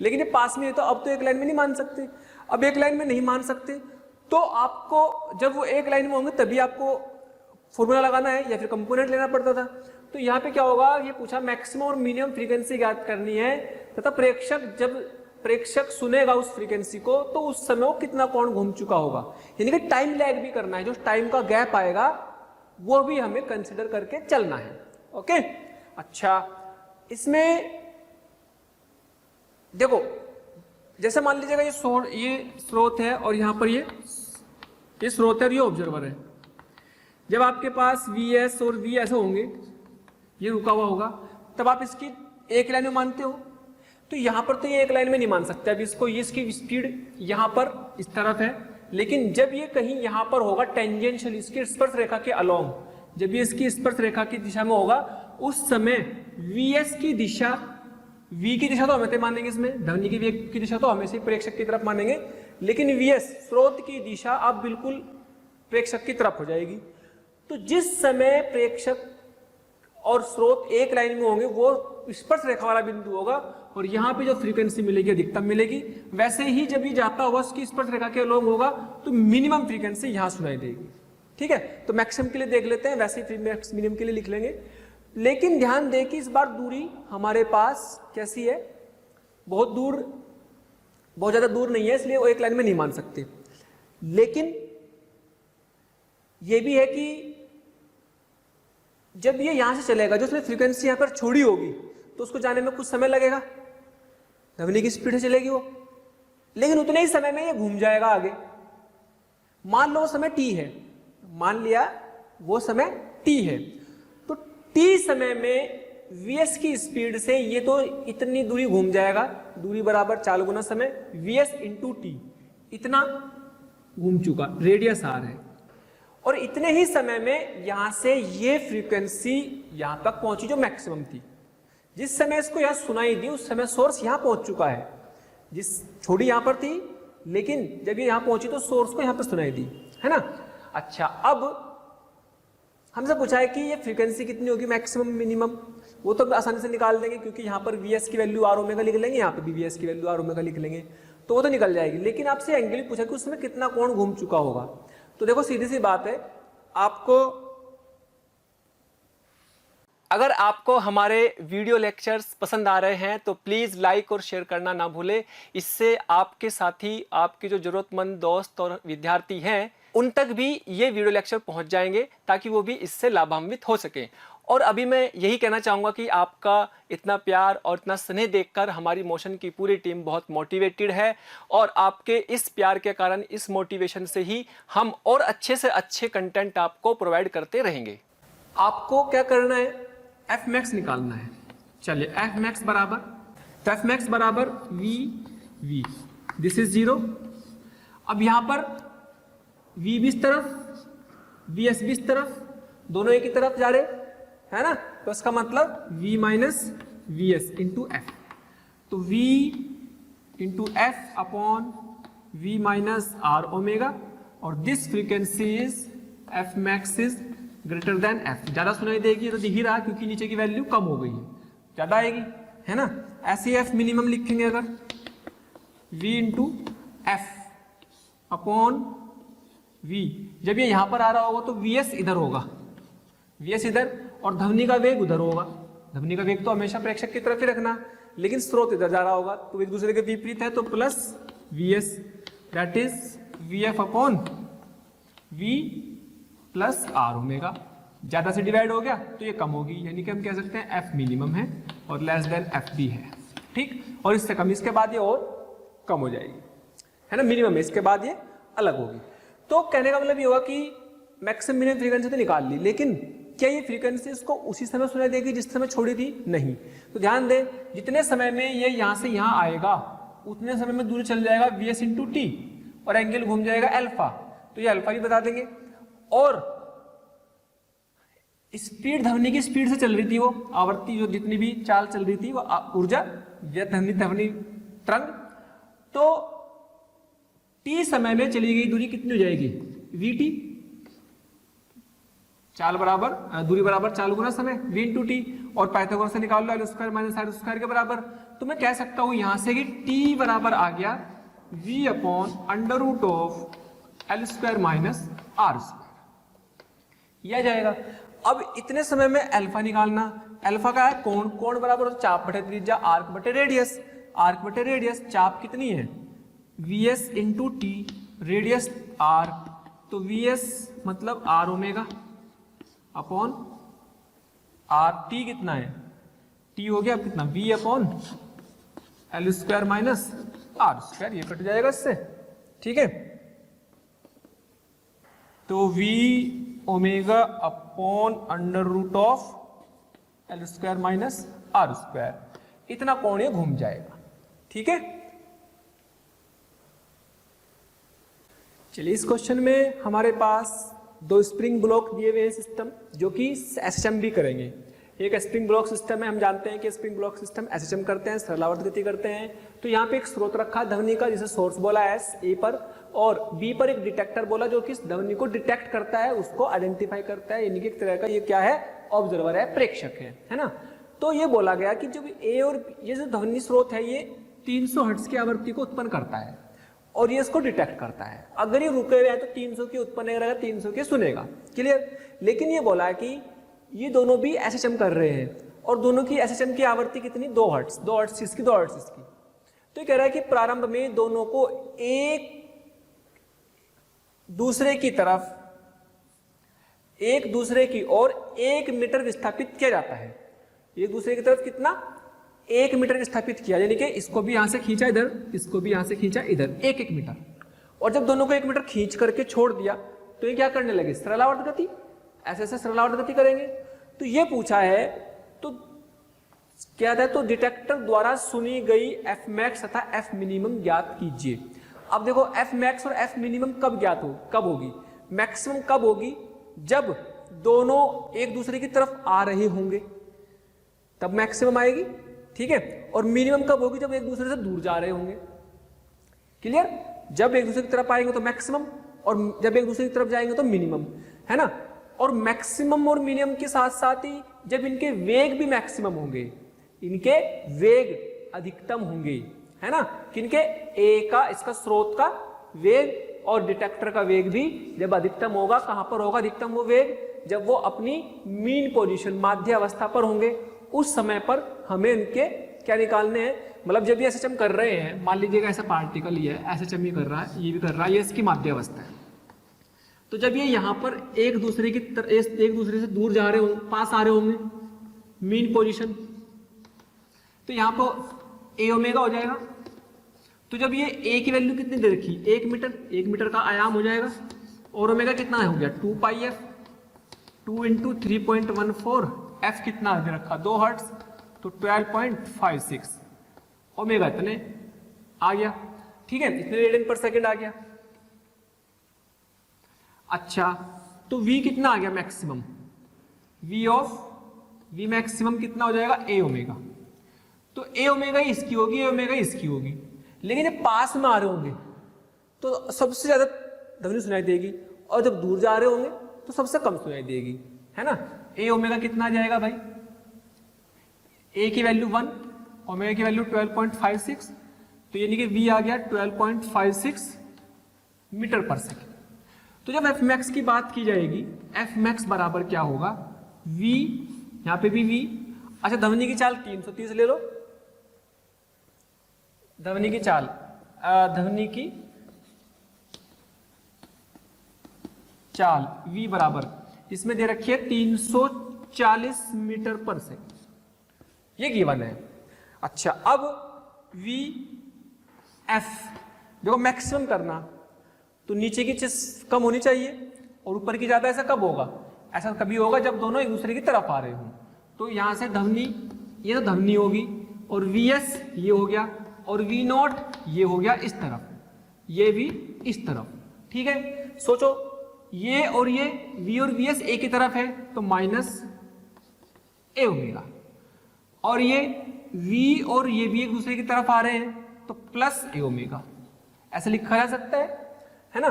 लेकिन ये पास में है तो अब तो एक लाइन में नहीं मान सकते। अब एक लाइन में नहीं मान सकते तो आपको जब वो एक लाइन में होंगे तभी आपको फॉर्मूला लगाना है या फिर कंपोनेंट लेना पड़ता था। तो यहाँ पे क्या होगा, ये पूछा मैक्सिमम और मिनिमम फ्रीक्वेंसी ज्ञात करनी है तथा प्रेक्षक जब प्रेक्षक सुनेगा उस फ्रीक्वेंसी को तो उस समय वो कितना कोण घूम चुका होगा, यानी कि टाइम लैग भी करना है, जो टाइम का गैप आएगा वो भी हमें कंसिडर करके चलना है। ओके, अच्छा इसमें देखो, जैसे मान लीजिएगा ये स्रोत है और यहाँ पर ये स्रोत है और ये ऑब्जर्वर है। जब आपके पास VS और V ऐसे होंगे, ये रुका हुआ होगा, तब आप इसकी एक लाइन में मानते हो। तो यहाँ पर तो ये एक लाइन में नहीं मान सकते, अब इसको ये इसकी स्पीड यहाँ पर इस तरफ है, लेकिन जब ये कहीं यहाँ पर होगा टेंजेंशियल, इसकी स्पर्श रेखा के अलोंग, जब ये इसकी स्पर्श रेखा की दिशा में होगा उस समय VS की दिशा, V की दिशा तो हमेशा मानेंगे, इसमें ध्वनि की वेग की दिशा तो हमेशा प्रेक्षक की तरफ मानेंगे, लेकिन VS स्रोत की दिशा अब बिल्कुल प्रेक्षक की तरफ हो जाएगी। तो जिस समय प्रेक्षक और स्रोत एक लाइन में होंगे वो स्पर्श रेखा वाला बिंदु होगा और यहाँ पे जो फ्रीक्वेंसी मिलेगी अधिकतम मिलेगी। वैसे ही जब ये जाता हुआ उसकी स्पर्श रेखा के अलोंग होगा तो मिनिमम फ्रीक्वेंसी यहाँ सुनाई देगी। ठीक है, तो मैक्सिमम के लिए देख लेते हैं, वैसे ही मिनिमम के लिए लिख लेंगे। लेकिन ध्यान दें कि इस बार दूरी हमारे पास कैसी है, बहुत ज्यादा दूर नहीं है, इसलिए वो एक लाइन में नहीं मान सकते। लेकिन ये भी है कि जब ये यहां से चलेगा, जो उसने फ्रीक्वेंसी यहां पर छोड़ी होगी तो उसको जाने में कुछ समय लगेगा, ध्वनि की स्पीड से चलेगी वो, लेकिन उतने ही समय में ये घूम जाएगा आगे। मान लो वो समय t है, मान लिया वो समय t है, तो t समय में Vs की स्पीड से ये तो इतनी दूरी घूम जाएगा, दूरी बराबर 4 गुना समय Vs इंटू t, इतना घूम चुका, रेडियस आर है, और इतने ही समय में यहां से ये फ्रीक्वेंसी यहां तक पहुंची जो मैक्सिमम थी। जिस समय इसको यहां सुनाई दी उस समय सोर्स यहां पहुंच चुका है, जिस छोड़ी यहां पर थी, लेकिन जब ये यहां पहुंची तो सोर्स को यहां पर सुनाई दी, है ना। अच्छा, अब हमसे पूछा है कि ये फ्रीक्वेंसी कितनी होगी मैक्सिमम मिनिमम, वो तो आसानी से निकाल देंगे क्योंकि यहाँ पर वीएस की वैल्यू आर ओमेगा लिख लेंगे, यहाँ पे भी वीएस की वैल्यू आर ओमेगा लिख लेंगे, तो वो तो निकल जाएगी। लेकिन आपसे एंगल पूछा कि उसमें कितना कोण घूम चुका होगा। तो देखो सीधी सी बात है, आपको अगर आपको हमारे वीडियो लेक्चर्स पसंद आ रहे हैं तो प्लीज़ लाइक और शेयर करना ना भूलें। इससे आपके साथी, आपके जो ज़रूरतमंद दोस्त और विद्यार्थी हैं उन तक भी ये वीडियो लेक्चर पहुंच जाएंगे ताकि वो भी इससे लाभान्वित हो सकें। और अभी मैं यही कहना चाहूँगा कि आपका इतना प्यार और इतना स्नेह देखकर हमारी मोशन की पूरी टीम बहुत मोटिवेटेड है, और आपके इस प्यार के कारण, इस मोटिवेशन से ही हम और अच्छे से अच्छे कंटेंट आपको प्रोवाइड करते रहेंगे। आपको क्या करना है, एफ मैक्स निकालना है। चलिए एफ मैक्स बराबर, तो एफ मैक्स बराबर वी, दिस इज 0। अब यहां पर वी भी इस तरफ, वी एस भी इस तरफ, दोनों एक ही तरफ जा रहे, है ना। तो इसका मतलब v minus v s into f, तो v into f upon v minus r omega, और this frequency is f max is greater than f. ज्यादा सुनाई देगी तो दिख ही रहा क्योंकि नीचे की वैल्यू कम हो गई है, ज्यादा आएगी, है ना। ऐसे एफ मिनिमम लिखेंगे अगर v into f upon v, जब ये यहां पर आ रहा होगा तो vs इधर होगा, vs इधर, और ध्वनि का वेग उधर होगा। ध्वनि का वेग तो हमेशा प्रेक्षक की तरफ ही रखना, लेकिन स्रोत इधर जा रहा होगा, तो एक दूसरे के विपरीत है, तो plus vs that is vf upon v plus r omega. ज्यादा से डिवाइड हो गया तो ये कम होगी, यानी कि हम कह सकते हैं एफ मिनिमम है और लेस देन एफ भी है, ठीक। और इससे कम, इसके बाद ये और कम हो जाएगी, है ना, मिनिमम है, इसके बाद ये अलग होगी। तो कहने का मतलब ये होगा कि मैक्सिमम मिनिमम फ्रीक्वेंसी तो निकाल ली, लेकिन क्या ये फ्रीक्वेंसी इसको उसी समय सुनाई देगी जिस समय छोड़ी थी? नहीं। तो ध्यान दें, जितने समय में ये यहां से यहां आएगा उतने समय में दूरी चल जाएगा वी एस इंटू टी, और एंगल घूम जाएगा अल्फा, तो ये अल्फा भी बता देंगे। और स्पीड, ध्वनि की स्पीड से चल रही थी वो आवर्ती, जो जितनी भी चाल चल रही थी वो ऊर्जा या ध्वनि तरंग, तो टी समय में चली गई दूरी कितनी हो जाएगी? वी टी, चाल बराबर दूरी बराबर चाल गुना समय, वी इंटू टी, और पाइथागोरस से निकाल लो l square minus r square के बराबर। तो मैं कह सकता हूं यहां से कि टी बराबर आ गया v upon under root of l square minus r square, यह जाएगा। अब इतने समय में अल्फा निकालना, अल्फा का है कोण, कोण बराबर चाप बटे त्रिज्या, आर्क बटे रेडियस, आर्क बटे रेडियस, चाप कितनी है v s into t, radius arc, तो वी एस मतलब r omega upon r, t कितना है, टी हो गया कितना v upon l square minus r square, ये कट जाएगा इससे, ठीक है। तो v omega upon under root of l square minus r square, इतना कोण ये घूम जाएगा, ठीक है। चलिए इस क्वेश्चन में हमारे पास दो स्प्रिंग ब्लॉक दिए हुए हैं सिस्टम, जो कि एसएचएम भी करेंगे। एक स्प्रिंग ब्लॉक सिस्टम है, हम जानते हैं कि स्प्रिंग ब्लॉक सिस्टम एसएचएम करते हैं, सरलावर्त गति करते हैं। तो यहाँ पे एक स्रोत रखा ध्वनि का, जिसे सोर्स बोला एस ए पर, और बी पर एक डिटेक्टर बोला जो कि ध्वनि को डिटेक्ट करता है, उसको आइडेंटिफाई करता है, यानी कि एक तरह का ये क्या है, ऑब्जर्वर है, प्रेक्षक है ना। तो ये बोला गया कि जब ए और ये जो ध्वनि स्रोत है ये 300 हर्ट्ज की आवृत्ति को उत्पन्न करता है और ये इसको डिटेक्ट करता है। अगर ये रुके हुए हैं तो 300 की उत्पन्न करेगा, 300 के सुनेगा, क्लियर। लेकिन ये बोला है कि ये दोनों भी एसएचएम कर रहे हैं और दोनों की एसएचएम की आवृत्ति कितनी, 2 हर्ट्ज, 2 हर्ट्ज इसकी, 2 हर्ट्ज इसकी। तो ये कह रहा है कि प्रारंभ में दोनों को एक दूसरे की तरफ, एक दूसरे की ओर 1 मीटर विस्थापित किया जाता है। एक दूसरे की तरफ कितना, 1 मीटर विस्थापित किया, यानी कि इसको भी यहां से खींचा इधर, इसको भी यहां से खींचा इधर, 1-1 मीटर। और जब दोनों को 1 मीटर खींच करके छोड़ दिया तो ये क्या करने लगे, सरलावर्त गति, ऐसे ऐसे सरलावर्त गति करेंगे। तो ये पूछा है, तो क्या था, तो डिटेक्टर द्वारा सुनी गई एफ मैक्स तथा एफ मिनिमम ज्ञात कीजिए। अब देखो एफ मैक्स और एफ मिनिमम कब होगी? मैक्सिमम कब होगी? जब दोनों एक दूसरे की तरफ आ रहे होंगे तब मैक्सिमम आएगी, ठीक है। और मिनिमम कब होगी? जब एक दूसरे से दूर जा रहे होंगे। क्लियर? जब एक दूसरे की तरफ आएंगे तो मैक्सिमम, और जब एक दूसरे की तरफ जाएंगे तो मिनिमम, है ना। और मैक्सिमम और मिनिमम के साथ साथ ही जब इनके वेग भी मैक्सिमम होंगे, इनके वेग अधिकतम होंगे, है ना। किनके? ए का, इसका स्रोत का वेग और डिटेक्टर का वेग भी जब अधिकतम होगा। कहां पर होगा अधिकतम वो वेग? जब वो अपनी मीन पोजीशन, माध्य अवस्था पर होंगे। उस समय पर हमें इनके क्या निकालने हैं, मतलब जब ये एसएचएम कर रहे हैं, मान लीजिएगा ऐसा पार्टिकल ही है, एसएचएम ही कर रहा है, ये भी कर रहा है, ये इसकी माध्य अवस्था है। तो जब ये यहाँ पर एक दूसरे से दूर जा रहे होंगे, पास आ रहे होंगे मीन पोजीशन, तो यहाँ पर ए ओमेगा हो जाएगा। तो जब ये ए की वैल्यू कितनी दे रखी? 1 मीटर का आयाम हो जाएगा, और ओमेगा कितना हो गया? 2 पाई एफ, 2 × 3.14, एफ कितना दे रखा? 2 हर्ट्ज, तो 12.56, ओमेगा इतने आ गया, ठीक है, इतने रेडियन पर सेकेंड आ गया। अच्छा, तो v कितना आ गया मैक्सिमम? v मैक्सिमम कितना हो जाएगा? ए ओमेगा। तो ए ओमेगा इसकी होगी, ए ओमेगा इसकी होगी, लेकिन जब पास में आ रहे होंगे तो सबसे ज्यादा ध्वनि सुनाई देगी, और जब दूर जा रहे होंगे तो सबसे कम सुनाई देगी, है ना। ए ओमेगा कितना आ जाएगा भाई? ए की वैल्यू 1, ओमेगा की वैल्यू 12.56, तो यानी कि v आ गया 12.56 मीटर पर सेकेंड। तो जब एफ मैक्स की बात की जाएगी, एफ मैक्स बराबर क्या होगा? v, यहां पे भी v। अच्छा, ध्वनि की चाल 330 ले लो, ध्वनि की चाल, ध्वनि की चाल v बराबर, इसमें दे रखी है 340 मीटर पर सेकेंड, ये गिवन है। अच्छा, अब वी एफ देखो मैक्सिमम करना, तो नीचे की चीज कम होनी चाहिए और ऊपर की ज्यादा। ऐसा कब होगा? ऐसा कभी होगा जब दोनों एक दूसरे की तरफ आ रहे हों। तो यहां से ध्वनि, ये तो ध्वनि होगी, और वी एस ये हो गया, और वी नॉट ये हो गया इस तरफ, ये भी इस तरफ, ठीक है। सोचो, ये और ये v और वी एस एक ही तरफ है तो माइनस ए ओमेगा, और ये v और ये भी एक दूसरे की तरफ आ रहे हैं तो प्लस ए ओमेगा, ऐसे लिखा जा सकता है ना।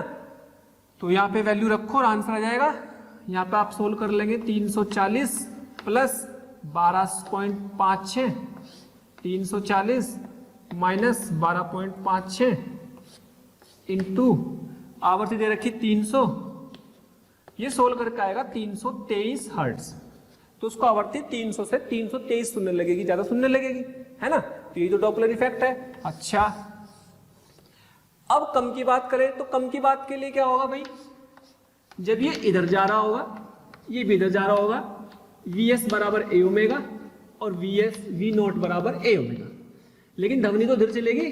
तो यहाँ पे वैल्यू रखो और आंसर आ जाएगा। यहाँ पे आप सोल्व कर लेंगे, 340 प्लस 12.56, 340 माइनस 12.56 इंटू आवृत्ति दे रखी 300, ये सोल्व करके आएगा 323 हर्ट्ज। तो उसको आवृत्ति 300 से 323 सुनने लगेगी, ज्यादा सुनने लगेगी, है ना। तो ये तो डॉपलर इफेक्ट है। अच्छा, अब कम की बात करें तो कम की बात के लिए क्या होगा भाई? जब ये इधर जा रहा होगा, ये भी इधर जा रहा होगा, वी एस बराबर ए ओमेगा और वी नॉट बराबर ए ओमेगा, लेकिन ध्वनि तो इधर चलेगी,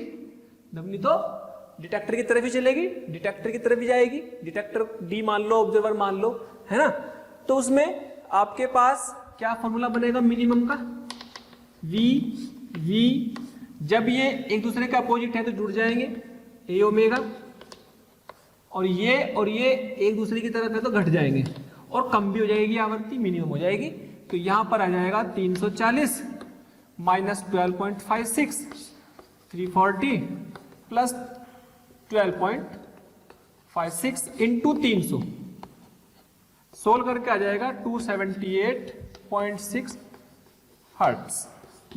ध्वनि तो डिटेक्टर की तरफ ही चलेगी, डिटेक्टर की तरफ ही जाएगी। डिटेक्टर डी मान लो, ऑब्जर्वर मान लो, है ना। तो उसमें आपके पास क्या फॉर्मूला बनेगा मिनिमम का? वी जब ये एक दूसरे के अपोजिट है तो जुड़ जाएंगे, ए ओमेगा, और ये एक दूसरे की तरफ है तो घट जाएंगे, और कम भी हो जाएगी आवृत्ति, मिनिमम हो जाएगी। तो यहां पर आ जाएगा 340 माइनस 12.56, 340 प्लस 12.56 इंटू 300, सोल्व करके आ जाएगा 278.6 हर्ट्ज,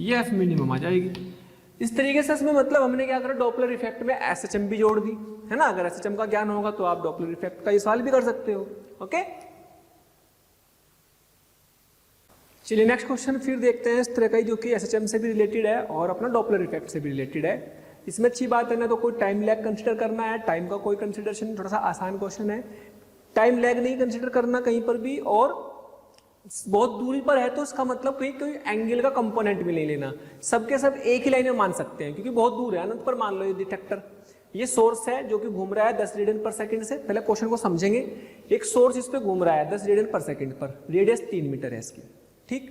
ये एफ मिनिमम आ जाएगी। इस तरीके से इसमें मतलब हमने क्या करा, डॉपलर इफेक्ट में एसएचएम भी जोड़ दी, है ना। अगर एसएचएम का ज्ञान होगा तो आप डॉपलर इफेक्ट का ये सवाल भी कर सकते हो। ओके, चलिए नेक्स्ट क्वेश्चन फिर देखते हैं इस तरह का ही, जो कि एसएचएम से भी रिलेटेड है और अपना डॉपलर इफेक्ट से भी रिलेटेड है। इसमें अच्छी बात है ना, तो कोई टाइम लैग कंसिडर करना है, टाइम का कोई कंसिडरेशन, थोड़ा सा आसान क्वेश्चन है, टाइम लैग नहीं कंसिडर करना कहीं पर भी, और बहुत दूरी पर है तो इसका मतलब कोई एंगल का कंपोनेंट भी नहीं लेना, सबके सब एक ही लाइन में मान सकते हैं, क्योंकि बहुत दूर है। अनंत पर मान लो ये डिटेक्टर, ये सोर्स है जो कि घूम रहा है 10 रेडियन पर सेकंड से। पहले क्वेश्चन को समझेंगे, एक सोर्स इस पे घूम रहा है 10 रेडियन पर सेकंड पर, रेडियस 3 मीटर है इसकी, ठीक।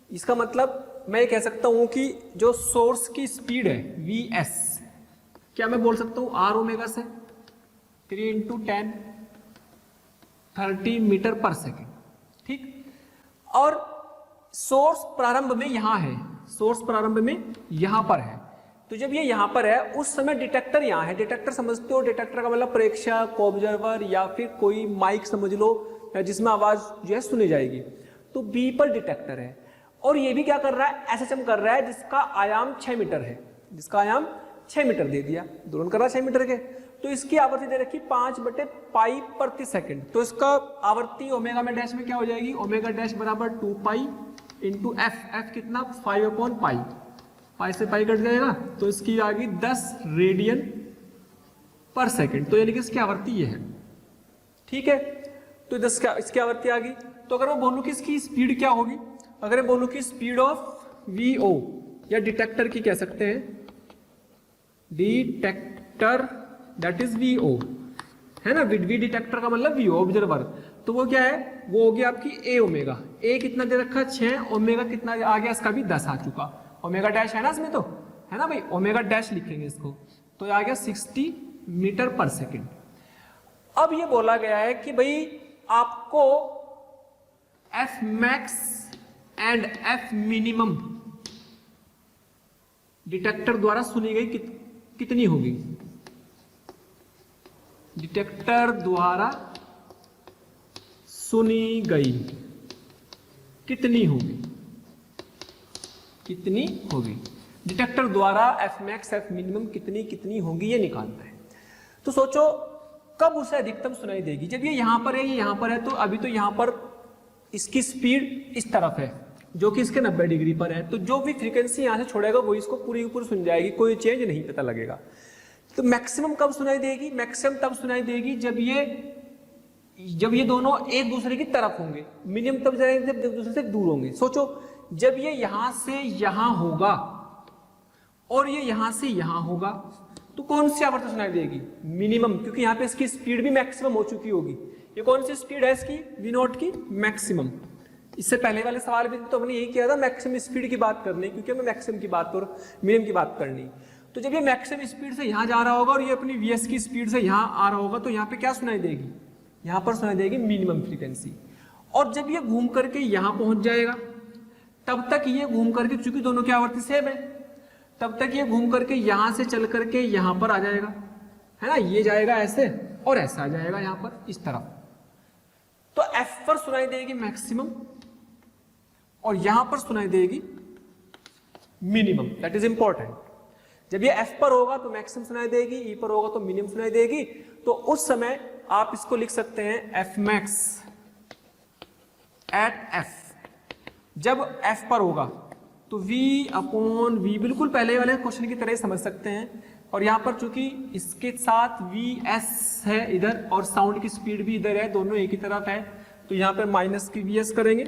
इसका मतलब मैं ये कह सकता हूं कि जो सोर्स की स्पीड है वी एस, क्या मैं बोल सकता हूँ आर ओमेगा से 3 इंटू 10 30 मीटर पर सेकेंड, ठीक। और सोर्स प्रारंभ में यहां है, सोर्स प्रारंभ में यहां पर है, तो जब ये यहां पर है उस समय डिटेक्टर यहां है। डिटेक्टर समझते हो, डिटेक्टर का मतलब प्रेक्षक, ऑब्जर्वर या फिर कोई माइक समझ लो जिसमें आवाज जो है सुनी जाएगी। तो बी पर डिटेक्टर है और ये भी क्या कर रहा है, एसएचएम कर रहा है जिसका आयाम 6 मीटर है, जिसका आयाम 6 मीटर दे दिया, दोनों कर रहा है 6 मीटर के। तो इसकी आवृत्ति दे रखी 5/पाई प्रति सेकंड। तो इसका आवृत्ति ओमेगा में डैश में क्या हो जाएगी, ओमेगा डैश बराबर 2 पाई इंटू एफ। एफ कितना 5/पाई, पाई से पाई कट जाएगा तो इसकी आ गई 10 रेडियन पर सेकंड। तो यानी कि इसकी आवृत्ति ये है, ठीक है। तो 10 इसकी आवृत्ति आ गई। तो अगर मैं बोलूं कि इसकी स्पीड क्या होगी, अगर मैं बोलूं कि स्पीड ऑफ वीओ या डिटेक्टर की कह सकते हैं, डिटेक्टर दैट इज वीओ है ना, वी डिटेक्टर का मतलब वीओ ऑब्जर्वर। तो वो क्या है, वो होगी आपकी ए ओमेगा। ए कितना दे रखा 6, ओमेगा कितना आ गया, इसका भी 10 आ चुका। ओमेगा डैश है ना इसमें, तो है ना भाई, ओमेगा डैश लिखेंगे इसको, तो आ गया 60 मीटर पर सेकेंड। अब ये बोला गया है कि भाई आपको F max and F minimum detector द्वारा सुनी गई कितनी होगी, डिटेक्टर द्वारा सुनी गई कितनी होगी, कितनी होगी, डिटेक्टर द्वारा एफ मैक्स एफ मिनिमम कितनी होगी ये निकालना है। तो सोचो कब उसे अधिकतम सुनाई देगी, जब ये यहां पर है, ये यहां पर है, तो अभी तो यहां पर इसकी स्पीड इस तरफ है जो कि इसके 90 डिग्री पर है, तो जो भी फ्रीक्वेंसी यहां से छोड़ेगा वो इसको पूरी की पूरी सुन जाएगी, कोई चेंज नहीं पता लगेगा। तो मैक्सिमम कब सुनाई देगी, मैक्सिमम तब सुनाई देगी जब ये दोनों एक दूसरे की तरफ होंगे। मिनिमम तब जाएंगे जब एक दूसरे से दूर होंगे। सोचो जब ये यहां से यहां होगा और ये यहां से यहां होगा तो कौन सी आवृत्ति सुनाई देगी, मिनिमम, क्योंकि यहां पे इसकी स्पीड भी मैक्सिमम हो चुकी होगी। ये कौन सी स्पीड है इसकी, वी नॉट की मैक्सिमम। इससे पहले वाले सवाल में तो हमने यही किया था मैक्सिमम स्पीड की बात करनी, क्योंकि हमें मैक्सिमम की बात और मिनिमम की बात करनी। तो जब ये मैक्सिमम स्पीड से यहां जा रहा होगा और ये अपनी वीएस की स्पीड से यहां आ रहा होगा तो यहां पे क्या सुनाई देगी, यहां पर सुनाई देगी मिनिमम फ्रीक्वेंसी। और जब ये घूम करके यहां पहुंच जाएगा तब तक ये घूम करके, चूंकि दोनों की आवृत्ति सेम है, तब तक ये घूम करके यहां से चल करके यहां पर आ जाएगा, है ना, ये जाएगा ऐसे और ऐसा आ जाएगा यहां पर इस तरफ। तो एफ पर सुनाई देगी मैक्सिमम और यहां पर सुनाई देगी मिनिमम, दैट इज इंपॉर्टेंट। जब ये एफ पर होगा तो मैक्सिमम सुनाई देगी, ई पर होगा तो मिनिमम सुनाई देगी। तो उस समय आप इसको लिख सकते हैं एफ मैक्स एट एफ। जब एफ पर होगा तो v अपॉन v, बिल्कुल पहले वाले क्वेश्चन की तरह समझ सकते हैं। और यहां पर चूंकि इसके साथ vs है इधर और साउंड की स्पीड भी इधर है, दोनों एक ही तरफ है, तो यहां पर माइनस की vs करेंगे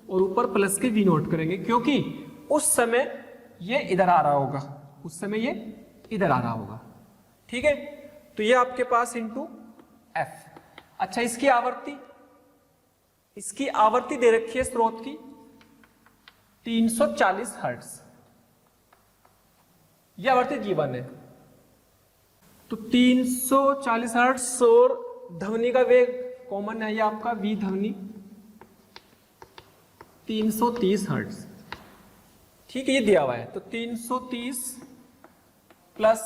और ऊपर प्लस के v नोट करेंगे, क्योंकि उस समय ये इधर आ रहा होगा, उस समय ये इधर आ रहा होगा, ठीक है। तो ये आपके पास इंटू एफ। अच्छा, इसकी आवृत्ति दे रखी है स्रोत की 340 हर्ट्ज, यह आवृत्ति जीवन है। तो 340 हर्ट्ज और ध्वनि का वेग कॉमन है, ये आपका वी ध्वनि 330 हर्ट्ज, ठीक है, ये दिया हुआ है। तो 330 प्लस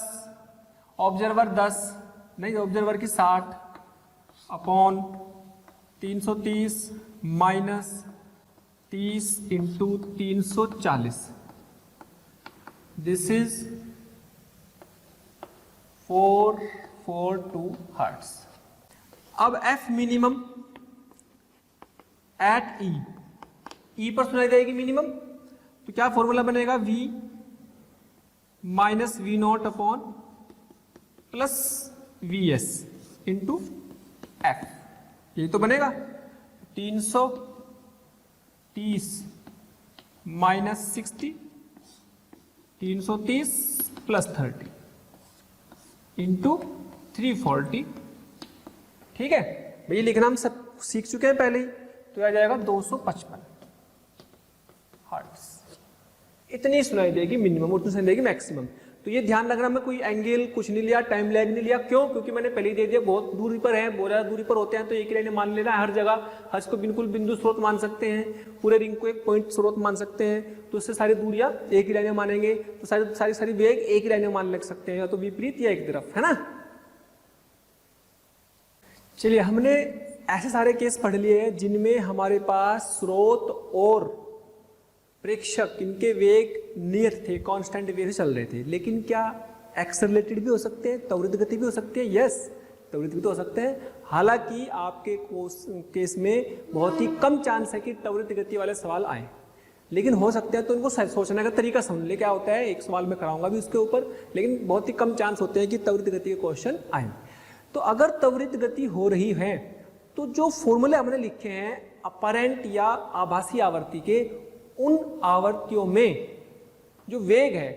ऑब्जर्वर 10 नहीं, ऑब्जर्वर की 60 upon 330 minus 30 into 340, this is 442 hertz. अब एफ मिनिमम एट ई पर सुनाई देगी मिनिमम, तो क्या फॉर्मूला बनेगा, v minus v not upon plus v s into f, यही तो बनेगा। 330 माइनस 60, 330 प्लस 30 इंटू 340, ठीक है भैया, लिखना हम सब सीख चुके हैं पहले ही, तो आ जाएगा 255 हर्ट्ज। इतनी सुनाई देगी मिनिमम, उतनी सुनाई देगी मैक्सिमम। तो ये ध्यान रखना, मैं कोई एंगल कुछ नहीं लिया, टाइम लैग नहीं लिया। क्यों? क्योंकि मैंने पहले ही दे दिया बहुत दूरी पर है, बहुत ज़्यादा दूरी पर होते हैं तो एक ही लाइन मान लेना हर जगह। हज को बिल्कुल बिंदु स्रोत मान सकते हैं, पूरे रिंग को एक पॉइंट स्रोत मान सकते हैं, तो इससे सारी दूरियां एक ही लाइन में मानेंगे, तो सारी वेग एक ही लाइन में मान लग सकते हैं, या तो विपरीत या एक तरफ, है ना। चलिए, हमने ऐसे सारे केस पढ़ लिए हैं जिनमें हमारे पास स्रोत और प्रेक्षक इनके वेग नियत थे, कांस्टेंट वेग से चल रहे थे। लेकिन क्या एक्सेलरेटेड भी हो सकते हैं, त्वरित गति भी हो सकती है? यस, त्वरित भी तो हो सकते हैं। हालांकि आपके केस में बहुत ही कम चांस है कि त्वरित गति वाले सवाल आए, लेकिन हो सकते हैं, तो इनको सोचने का तरीका समझ ले। क्या होता है, एक सवाल मैं कराऊंगा भी उसके ऊपर, लेकिन बहुत ही कम चांस होते हैं कि त्वरित गति के क्वेश्चन आए। तो अगर त्वरित गति हो रही है तो जो फॉर्मूले हमने लिखे हैं अपरेंट या आभासी आवर्ती के, उन आवर्तियों में जो वेग है,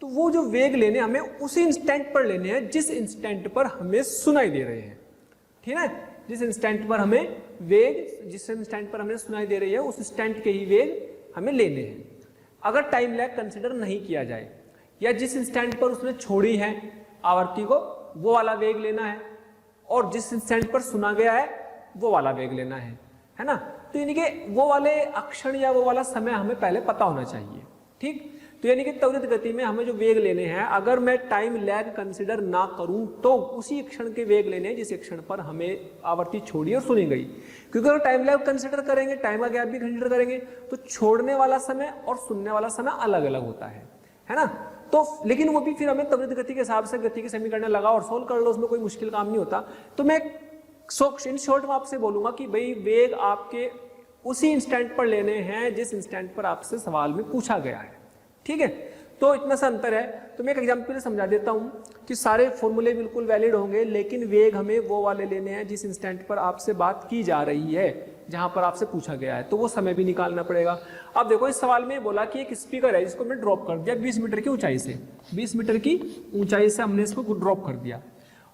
तो वो जो वेग लेने हमें उसी इंस्टेंट पर लेने हैं जिस इंस्टेंट पर हमें सुनाई दे रहे हैं। ठीक है, जिस इंस्टेंट पर हमें वेग, जिस इंस्टेंट पर हमें सुनाई दे रही है उस इंस्टेंट के ही वेग हमें लेने हैं। अगर टाइम लैग कंसिडर नहीं किया जाए, या जिस इंस्टेंट पर उसने छोड़ी है आवर्ती को वो वाला वेग लेना है, और जिस इंस्टेंट पर सुना गया है वो वाला वेग लेना है ना। तो यानी कि वो वाले अक्षण या वो वाला समय हमें पहले पता होना चाहिए। ठीक, तो यानी कि त्वरित गति में हमें जो वेग लेने हैं, अगर मैं टाइम लैग कंसिडर ना करूं तो उसी क्षण के वेग लेने हैं जिस क्षण पर हमें आवर्ती छोड़ी और सुनी गई। क्योंकि अगर टाइम लैग कंसिडर करेंगे, टाइम का गैप भी कंसिडर करेंगे, तो छोड़ने वाला समय और सुनने वाला समय अलग अलग होता है ना। तो लेकिन वो भी फिर हमें त्वरित गति के हिसाब से गति के समीकरण लगा और सोल्व कर लो, उसमें कोई मुश्किल काम नहीं होता। तो मैं इन शॉर्ट में आपसे बोलूंगा कि भाई वेग आपके उसी इंस्टेंट पर लेने हैं जिस इंस्टेंट पर आपसे सवाल में पूछा गया है। ठीक है, तो इतना सा अंतर है। तो मैं एक एग्जांपल समझा देता हूं कि सारे फॉर्मूले बिल्कुल वैलिड होंगे, लेकिन वेग हमें वो वाले लेने हैं जिस इंस्टेंट पर आपसे बात की जा रही है, जहां पर आपसे पूछा गया है, तो वो समय भी निकालना पड़ेगा। अब देखो, इस सवाल में बोला कि एक स्पीकर है जिसको मैं ड्रॉप कर दिया 20 मीटर की ऊंचाई से, 20 मीटर की ऊंचाई से हमने इसको ड्रॉप कर दिया,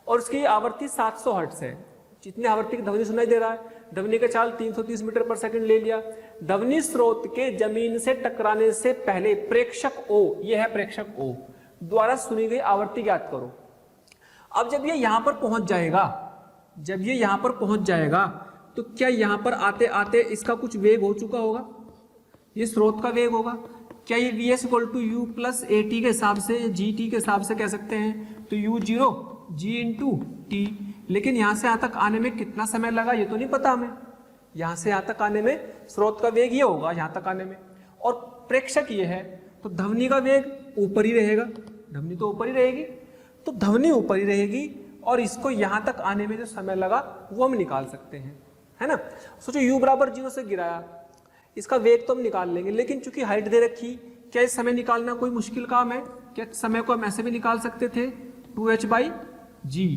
और उसकी आवृत्ति 700 हर्ट्ज है। जितनी आवृत्ति की ध्वनि सुनाई दे रहा है, ध्वनि का चाल 330 मीटर पर सेकंड ले लिया। ध्वनि स्रोत के जमीन से टकराने से पहले प्रेक्षक ओ, ये है प्रेक्षक ओ, द्वारा सुनी गई आवृत्ति ज्ञात करो। अब जब ये यहां पर पहुंच जाएगा, जब ये यहां पर पहुंच जाएगा, तो क्या यहां पर आते आते इसका कुछ वेग हो चुका होगा, ये स्रोत का वेग होगा। क्या ये v s equal to u plus a t के हिसाब से, जी टी के हिसाब से कह सकते हैं, तो यू 0 जी इंटू टी। लेकिन यहां से यहां तक आने में कितना समय लगा ये तो नहीं पता हमें। यहां से यहां तक आने में स्रोत का वेग ये होगा, यहां तक आने में, और प्रेक्षक ये है, तो ध्वनि का वेग ऊपर ही रहेगा, ध्वनि तो ऊपर ही रहेगी, तो ध्वनि ऊपर ही रहेगी, और इसको यहां तक आने में जो समय लगा वो हम निकाल सकते हैं, है ना। सोचो u बराबर 0 से गिराया, इसका वेग तो हम निकाल लेंगे, लेकिन चूंकि हाइट दे रखी, क्या इस समय निकालना कोई मुश्किल काम है? क्या समय को हम ऐसे भी निकाल सकते थे, 2h by ji,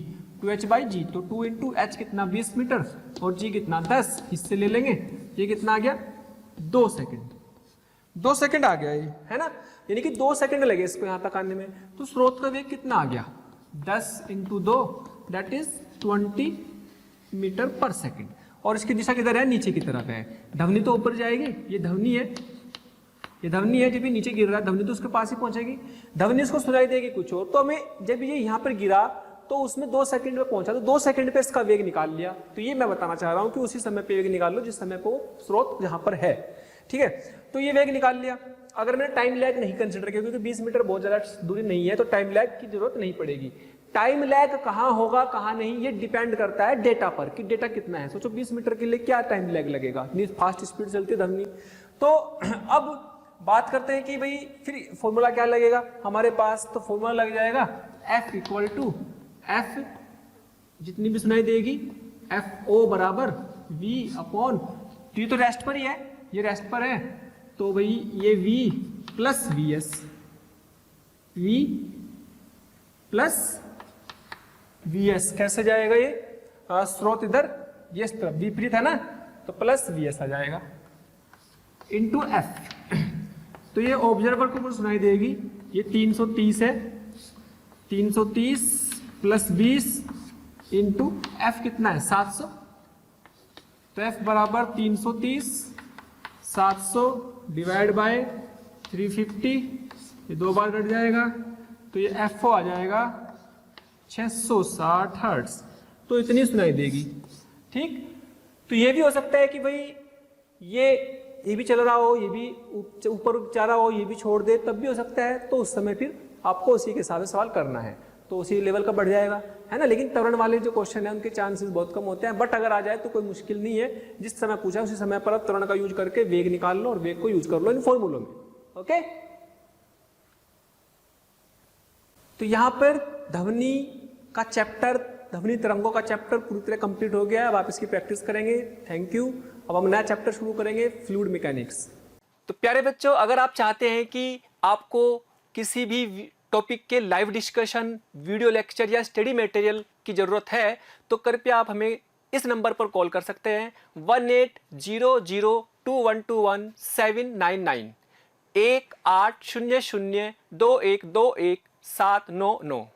2h by जी, तो 2 इंटू एच कितना 20 मीटर और जी कितना 10, इससे ले लेंगे, ये कितना आ गया 2 सेकंड, 2 सेकंड आ गया ये, है ना। यानी कि 2 सेकंड लगे इसको यहां तक आने में, तो स्रोत का वेग कितना आ गया 10 इंटू 2 दैट इज 20 मीटर पर सेकंड। और इसकी दिशा किधर है, नीचे की तरफ है, ध्वनि तो ऊपर जाएगी, ये ध्वनि है, ये ध्वनि है, जब ये नीचे गिर रहा है ध्वनि तो उसके पास ही पहुंचेगी, ध्वनि इसको सुनाई देगी कुछ और। तो हमें जब ये यहाँ पर गिरा तो उसमें 2 सेकंड में पहुंचा, तो 2 सेकंड पे इसका वेग निकाल लिया। तो ये मैं बताना चाह रहा हूं कि उसी समय पे वेग निकाल लो जिस समय पे स्रोत जहां पर है। ठीक है, तो ये वेग निकाल लिया। अगर मैंने टाइम लैग नहीं कंसिडर किया, क्योंकि 20 मीटर बहुत ज्यादा दूरी नहीं है, तो टाइम लैग की जरूरत नहीं पड़ेगी। टाइम लैग कहाँ होगा कहाँ नहीं, ये डिपेंड करता है डेटा पर, कि डेटा कितना है। सोचो 20 मीटर के लिए क्या टाइम लैग लगेगा, इतनी फास्ट स्पीड चलती है ध्वनि। तो अब बात करते हैं कि भाई फिर फॉर्मूला क्या लगेगा हमारे पास, तो फॉर्मूला लग जाएगा F इक्वल टू F जितनी भी सुनाई देगी एफ ओ बराबर V अपॉन टी, तो रेस्ट पर ही है, ये रेस्ट पर है, तो भाई ये V plus v S, V plus v S कैसे जाएगा, ये स्रोत इधर ये इस तरफ विपरीत है ना, तो प्लस वी एस आ जाएगा इंटू एफ। तो ये ऑब्जर्वर को सुनाई देगी, ये 330 है, 330 प्लस 20 इंटू एफ कितना है 700, तो एफ बराबर 330 700 डिवाइड बाय 350, ये 2 बार कट जाएगा, तो ये एफ आ जाएगा 660 हर्ट्ज, तो इतनी सुनाई देगी। ठीक, तो ये भी हो सकता है कि भाई ये भी चल रहा हो, ये भी ऊपर जा रहा हो, ये भी छोड़ दे, तब भी हो सकता है। तो उस समय फिर आपको उसी के हिसाब से सवाल करना है, तो उसी लेवल का बढ़ जाएगा, है ना। लेकिन त्वरण वाले जो क्वेश्चन है उनके चांसेस बहुत कम होते हैं, बट अगर आ जाए तो कोई मुश्किल नहीं है। जिस समय पूछा उसी समय पर आप त्वरण का यूज करके वेग निकाल लो और वेग को यूज कर लो इन फॉर्मूलों में। ओके, तो यहां पर ध्वनि का चैप्टर, ध्वनि तरंगों का चैप्टर पूरी तरह कंप्लीट हो गया है। अब आप इसकी प्रैक्टिस करेंगे। Thank you. अब हम नया चैप्टर शुरू करेंगे, फ्लूइड मैकेनिक्स। तो प्यारे बच्चों, अगर आप चाहते हैं कि आपको किसी भी टॉपिक के लाइव डिस्कशन, वीडियो लेक्चर या स्टडी मटेरियल की जरूरत है, तो कृपया आप हमें इस नंबर पर कॉल कर सकते हैं 18002121 799 18002121 799।